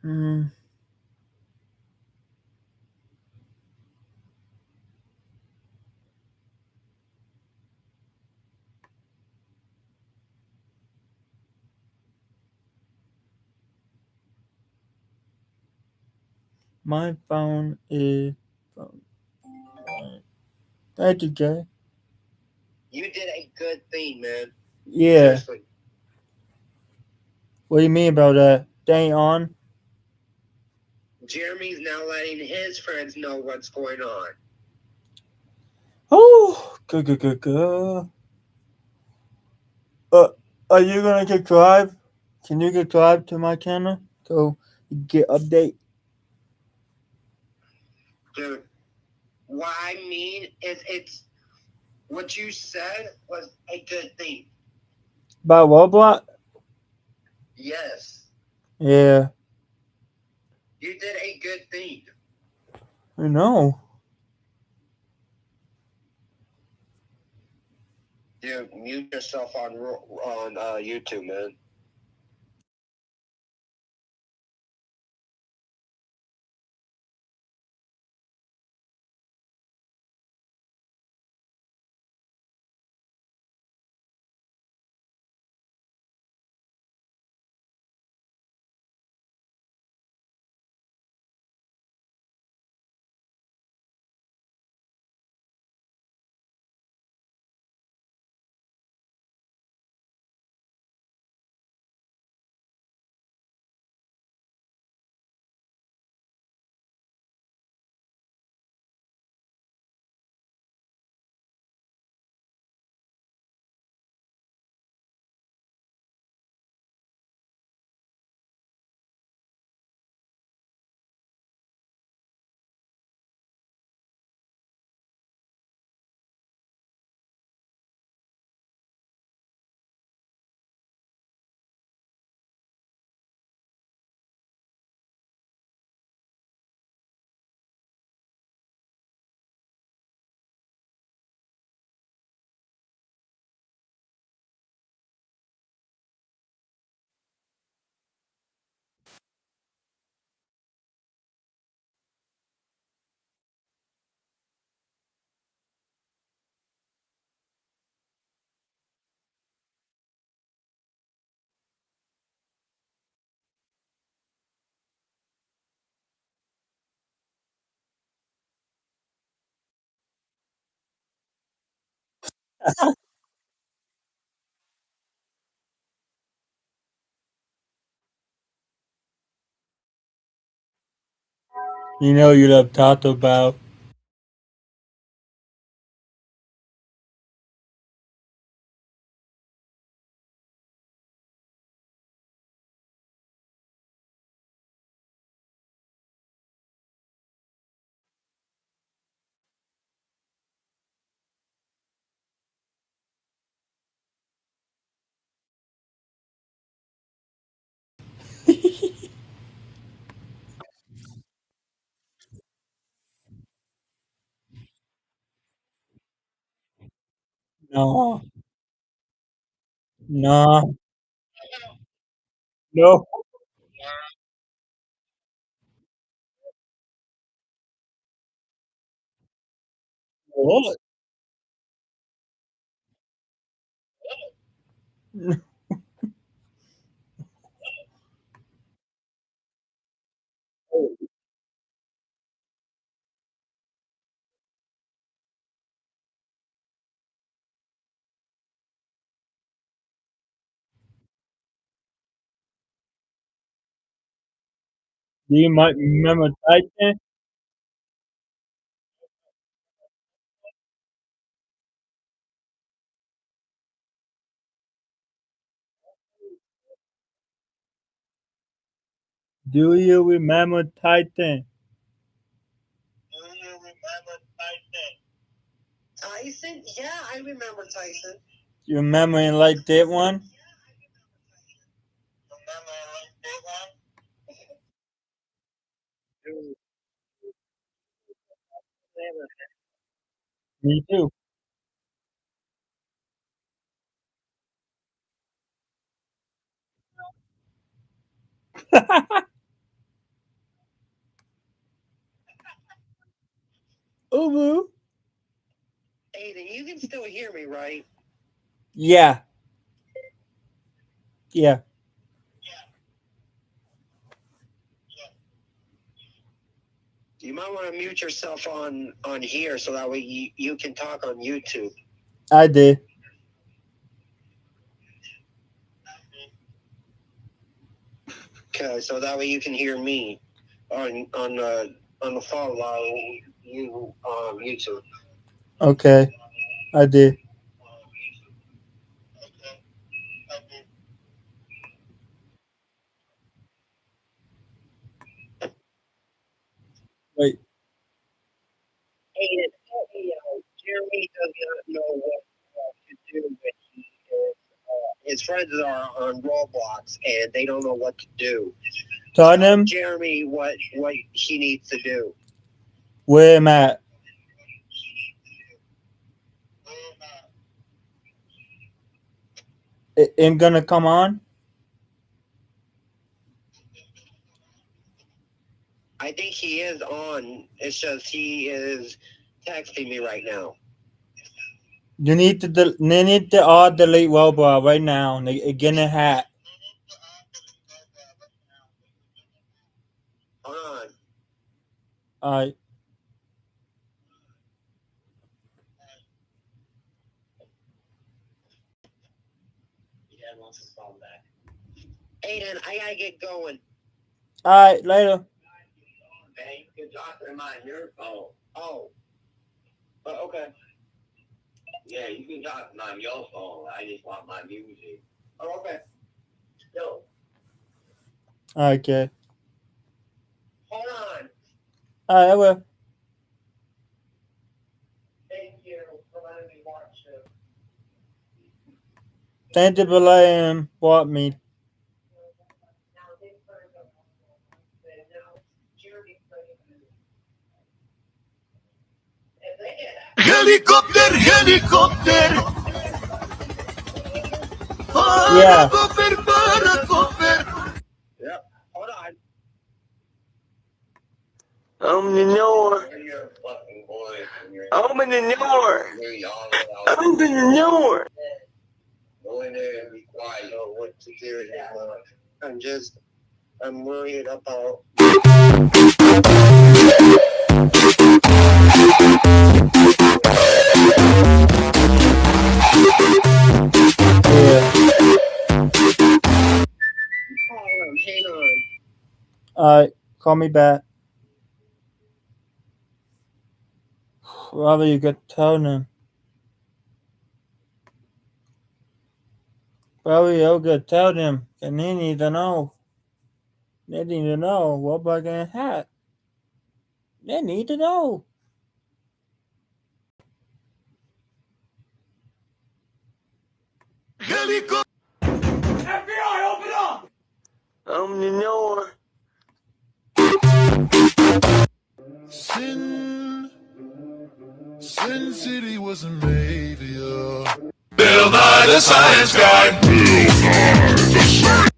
Hmm. My phone is. Thank you, Jay. You did a good thing, man. Yeah. Seriously. What do you mean about that? They ain't on? Jeremy's now letting his friends know what's going on. Oh, good. Are you gonna get drive? Can you get drive to my channel so you get update? Dude, what I mean is it's what you said was a good thing. About ROBlOX? Yes. Yeah. You did a good thing. I know. Dude, mute yourself on YouTube, man. You know you love Taco Bell. No. No. No. What? Do you might remember Titan? Do you remember Titan? Tyson? Yeah, I remember Tyson. You remember and like that one? Me too. Ubu. Aiden, you can still hear me, right? Yeah. Yeah. You might want to mute yourself on here so that way you can talk on YouTube. I did. Okay, so that way you can hear me on the phone while you on YouTube. Okay. I did. Wait. Aiden, Jeremy does not know what to do when he is. His friends are on ROBlOX and they don't know what to do. Tell Tell them Jeremy what he needs to do. where I'm at. I'm gonna come on. I think he is on. It's just he is texting me right now. You need to all delete Roblox right now. Get a hat. Hold on. Alright. Dad wants his phone back. Aiden, I gotta get going. Alright, later. Okay, you can talk to him on your phone. Oh. Okay. Yeah, you can talk to him on your phone. I just want my music. Oh, okay. No. Okay. Hold on. Alright, I will. Thank you for letting me watch him. Thank you for letting him watch me. Helicopter, helicopter. Yeah. Yep. Hold on. I'm in the north. You're a fucking boy. I'm in the north. I'm in the north. Go in there and be quiet. Know what to do anymore. I'm worried about. Hang on. Alright, call me back. Rather you could tell them. Probably you could tell them, and they need to know. They need to know what about getting hacked. They need to know. FBI, open up! You know Sin City was made, yeah. Bill Nye the Science Guy. Bill Nye the Science.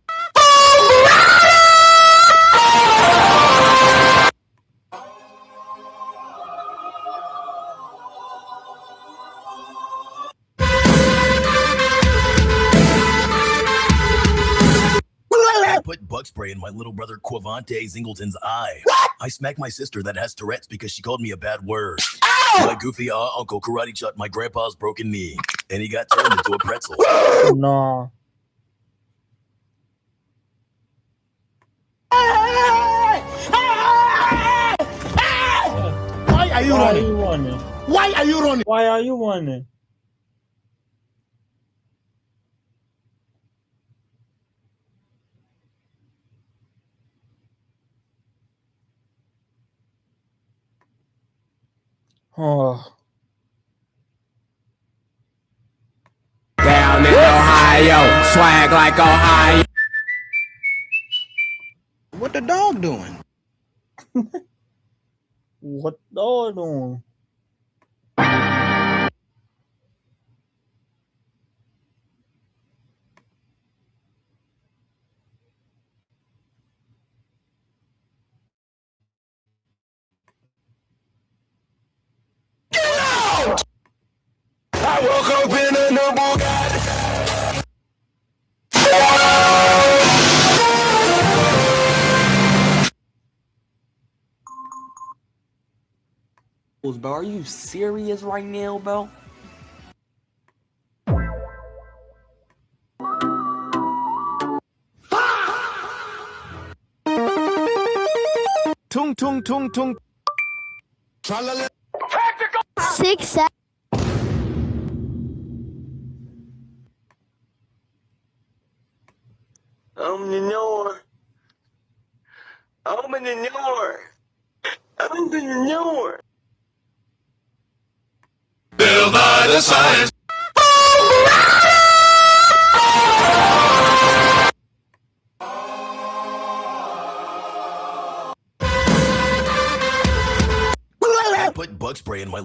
I put bug spray in my little brother Quavante Zingleton's eye. I smacked my sister that has Tourette's because she called me a bad word. My goofy uncle karate chopped my grandpa's broken knee, and he got turned into a pretzel. No. Why are you running? Why are you running? Why are you running? Oh. Down in Ohio, swag like Ohio. What the dog doing? What dog doing? I woke up in a new Bugatti. Bro, are you serious right now, bro? Tung tung tung tung. Tactical. 6, 7. you know Open the door. Open the door. Bill Nye the Science. I put bug spray in my.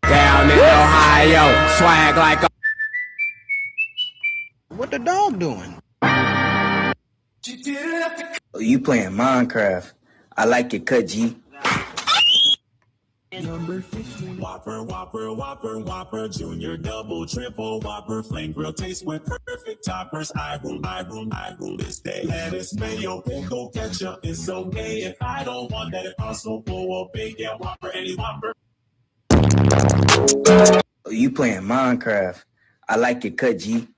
Down in Ohio, swag like What the dog doing? Oh, you playing Minecraft. I like it, cut G. Number 15. Whopper, Whopper, Whopper, Whopper, Junior, Double, Triple, Whopper, Flame Grill, taste with perfect toppers. I rule this day. Lettuce, mayo, pickle, ketchup, it's okay. If I don't want that, it also pull a big yeah, Whopper, any Whopper. Oh, you playing Minecraft. I like it, cut G.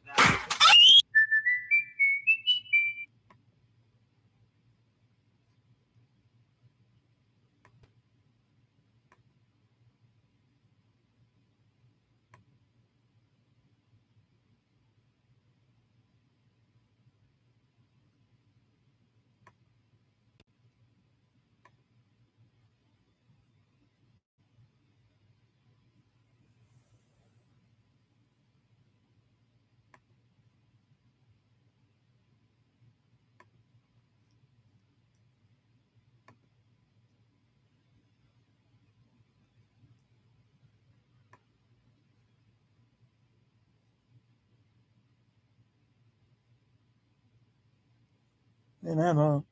Never.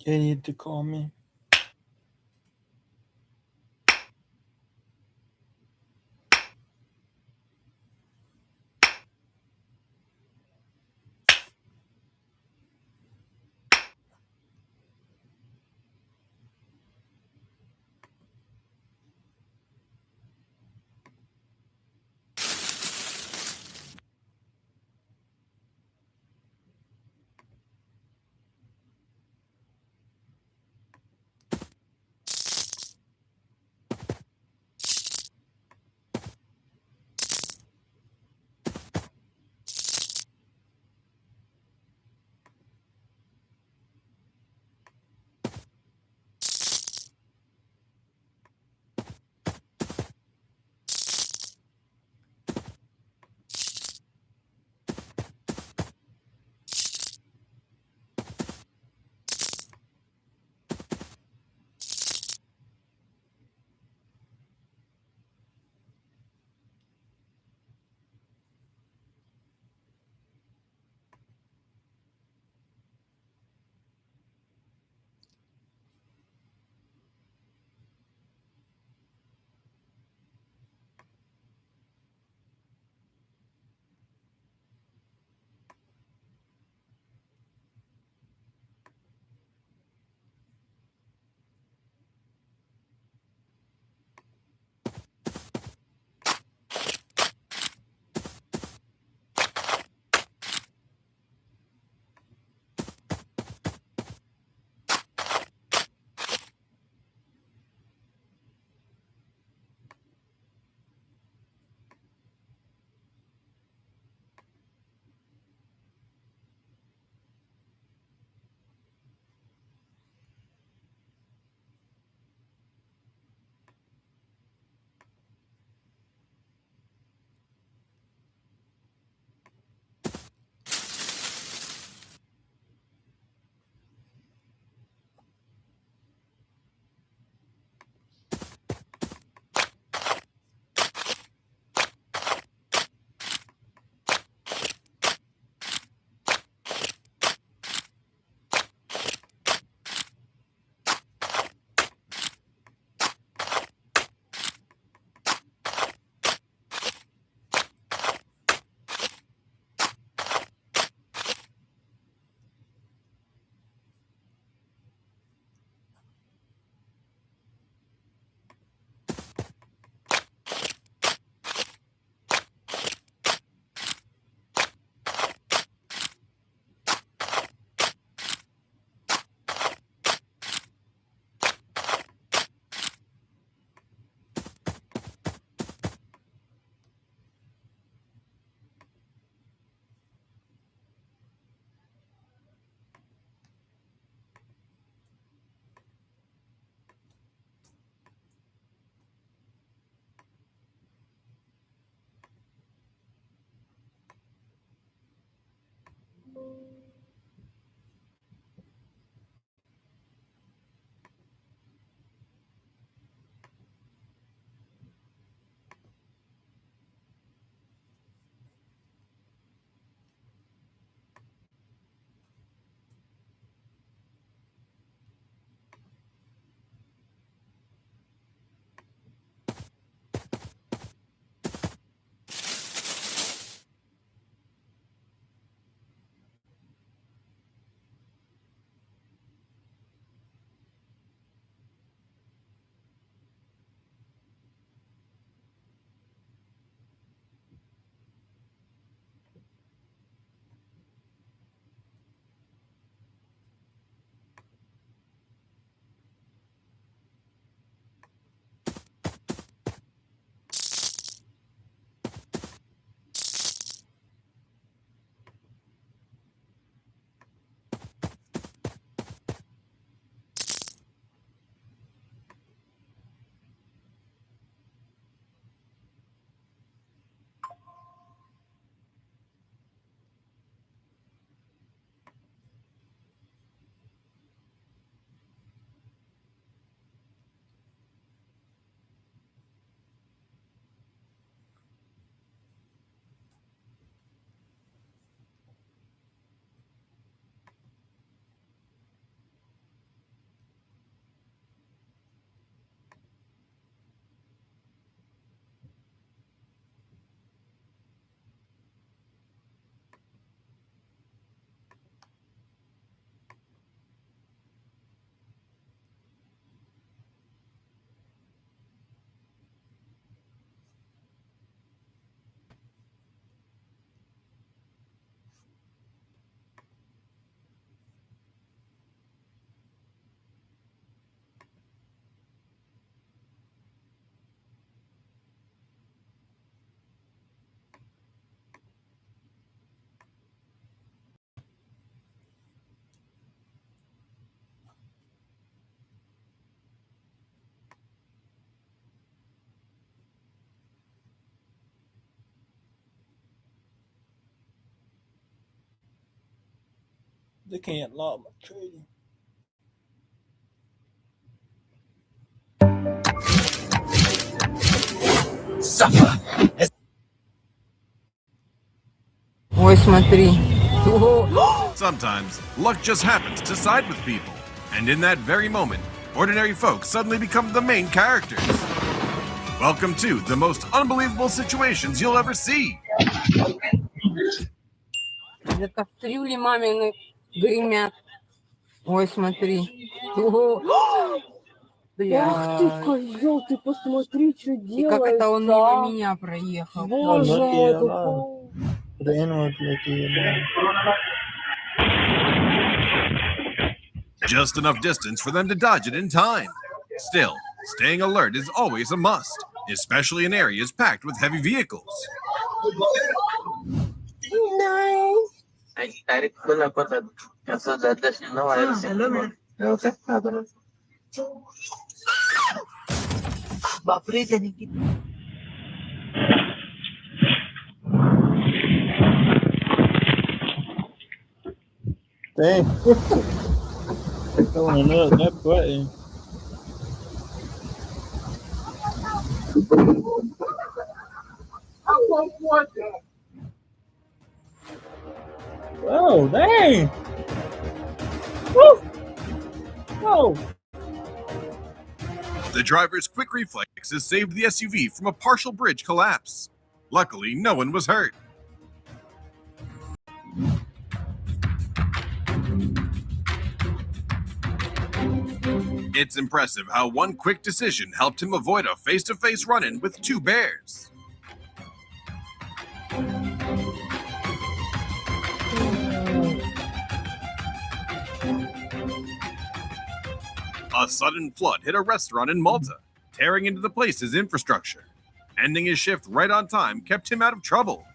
They need to call me. They can't lock my trading. Suffer. Ой, смотри. Sometimes, luck just happens to side with people. And in that very moment, ordinary folk suddenly become the main characters. Welcome to the most unbelievable situations you'll ever see. За кастрюли мамины гремят. Ой, смотри. Бля. Ах ты, козел, ты посмотри, что делаешь. И как это он мимо меня проехал. Боже, Just enough distance for them to dodge it in time. Still, staying alert is always a must, especially in areas packed with heavy vehicles. No. Dang. Going up that button. Oh, dang. Woo. Whoa. The driver's quick reflexes saved the SUV from a partial bridge collapse. Luckily, no one was hurt. It's impressive how one quick decision helped him avoid a face-to-face run-in with two bears. A sudden flood hit a restaurant in Malta, tearing into the place's infrastructure. Ending his shift right on time kept him out of trouble.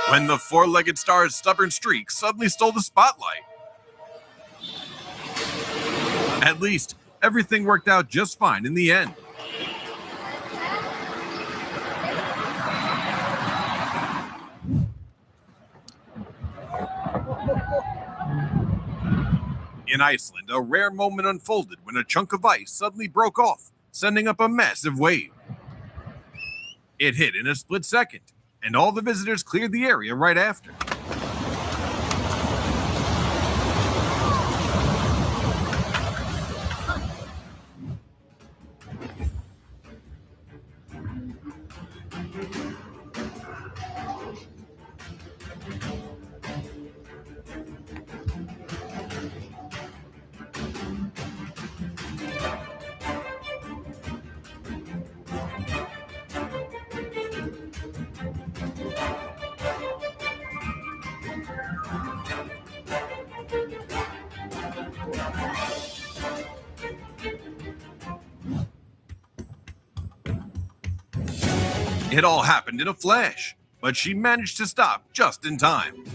When the four-legged star's stubborn streak suddenly stole the spotlight. At least, everything worked out just fine in the end. In Iceland, a rare moment unfolded when a chunk of ice suddenly broke off, sending up a massive wave. It hit in a split second, and all the visitors cleared the area right after. It all happened in a flash, but she managed to stop just in time.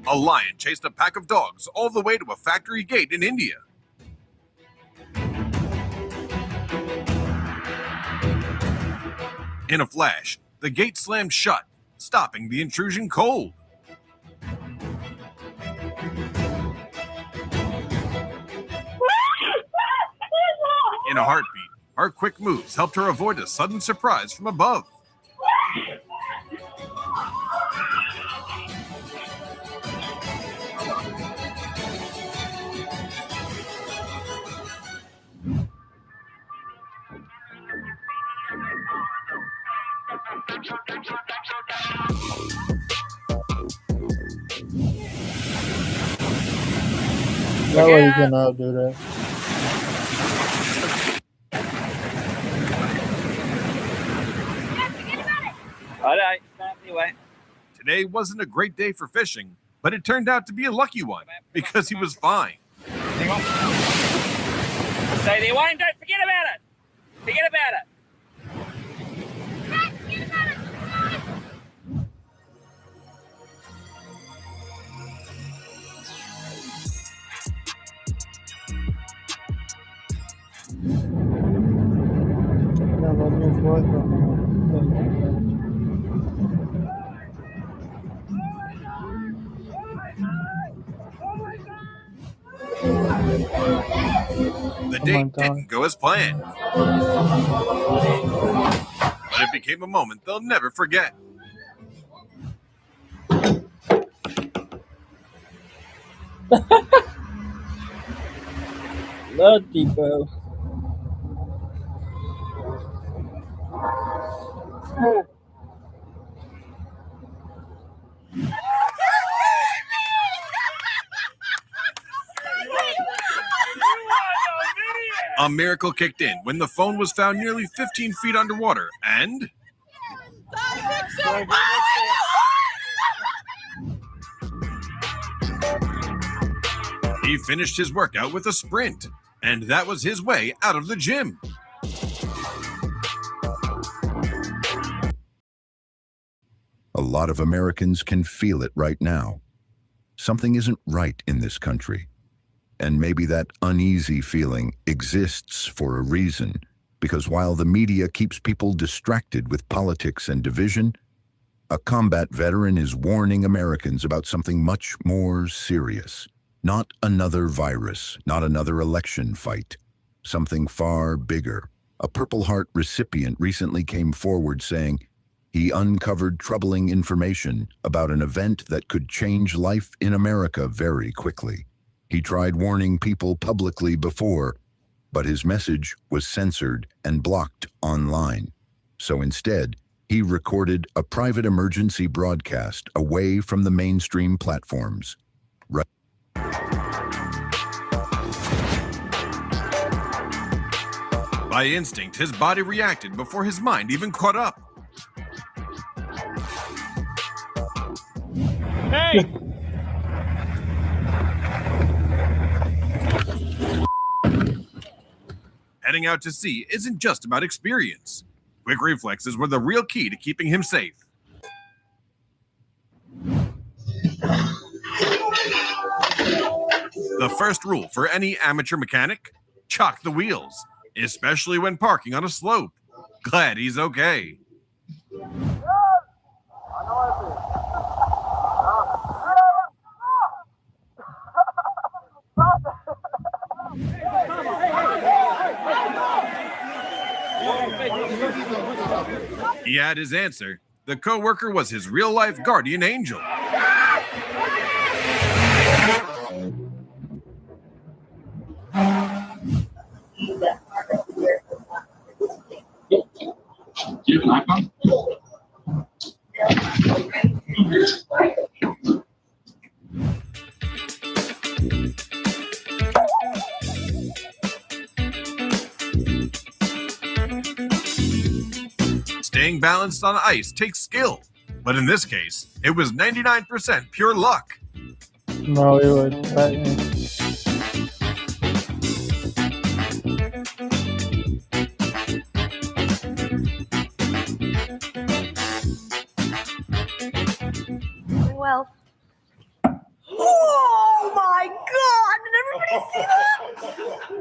A lion chased a pack of dogs all the way to a factory gate in India. In a flash, the gate slammed shut, stopping the intrusion cold. In a heartbeat, her quick moves helped her avoid a sudden surprise from above. No way you can outdo that. Today wasn't a great day for fishing, but it turned out to be a lucky one because he was fine. Stay there, Wayne. Don't forget about it. Forget about it. The date didn't go as planned, but it became a moment they'll never forget. Love Depot. A miracle kicked in when the phone was found nearly 15 feet underwater, and he finished his workout with a sprint, and that was his way out of the gym. A lot of Americans can feel it right now. Something isn't right in this country. And maybe that uneasy feeling exists for a reason, because while the media keeps people distracted with politics and division, a combat veteran is warning Americans about something much more serious. Not another virus, not another election fight. Something far bigger. A Purple Heart recipient recently came forward saying he uncovered troubling information about an event that could change life in America very quickly. He tried warning people publicly before, but his message was censored and blocked online. So instead, he recorded a private emergency broadcast away from the mainstream platforms. By instinct, his body reacted before his mind even caught up. Hey! Heading out to sea isn't just about experience. Quick reflexes were the real key to keeping him safe. The first rule for any amateur mechanic: chalk the wheels, especially when parking on a slope. Glad he's okay. He had his answer. The coworker was his real-life guardian angel. Do you have an iPhone? Staying balanced on ice takes skill, but in this case, it was 99% pure luck. No, it was. Well. Oh my God! Did everybody see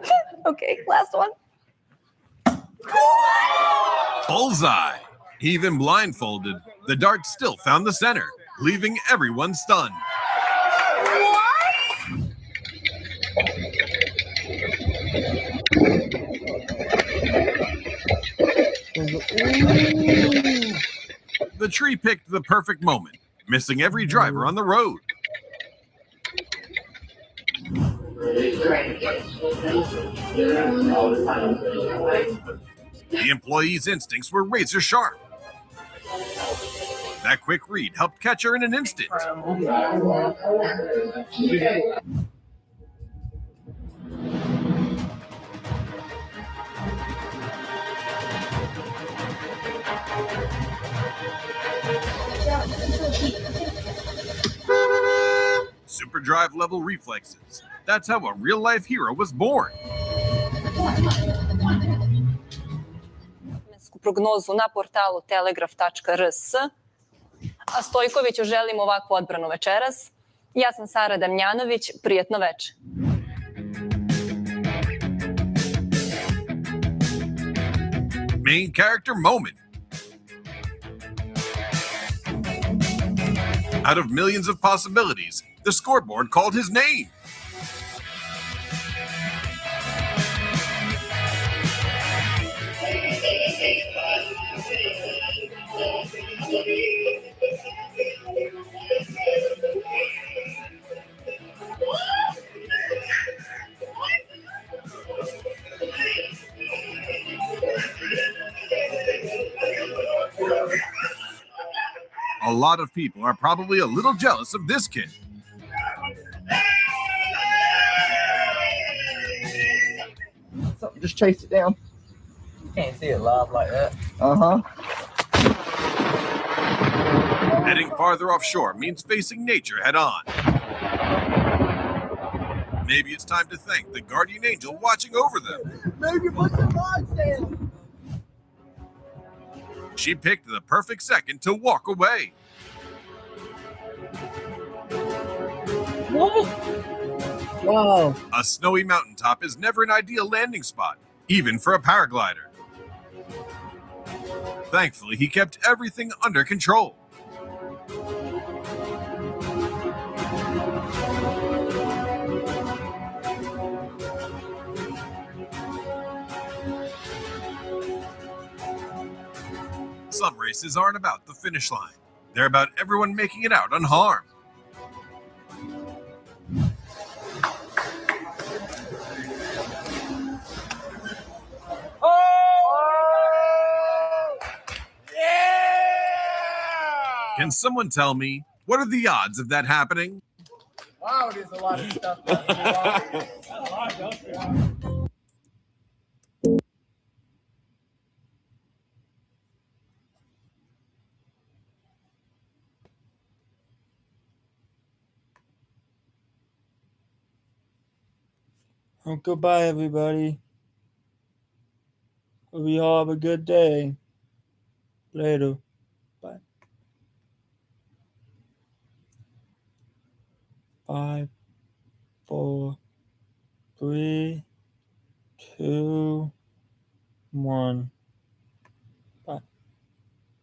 that? Okay, last one. Bullseye. Even blindfolded, the dart still found the center, leaving everyone stunned. The tree picked the perfect moment, missing every driver on the road. The employee's instincts were razor sharp. That quick read helped catch her in an instant. Superdrive level reflexes. That's how a real life hero was born. Prognozu na portalu telegraf.rs, a Stojkoviću želim ovakvu odbranu večeras. Ja sam Sara Damjanović, prijetno veče. Main character moment. Out of millions of possibilities, the scoreboard called his name. A lot of people are probably a little jealous of this kid. Something just chased it down. Can't see it live like that. Heading farther offshore means facing nature head on. Maybe it's time to thank the guardian angel watching over them. Maybe put some lights down. She picked the perfect second to walk away. Wow. A snowy mountaintop is never an ideal landing spot, even for a paraglider. Thankfully, he kept everything under control. Some races aren't about the finish line. They're about everyone making it out unharmed. Can someone tell me, what are the odds of that happening? Wow, there's a lot of stuff. Well, goodbye, everybody. Hope you all have a good day. Later. Bye. 5, 4, 3, 2, 1.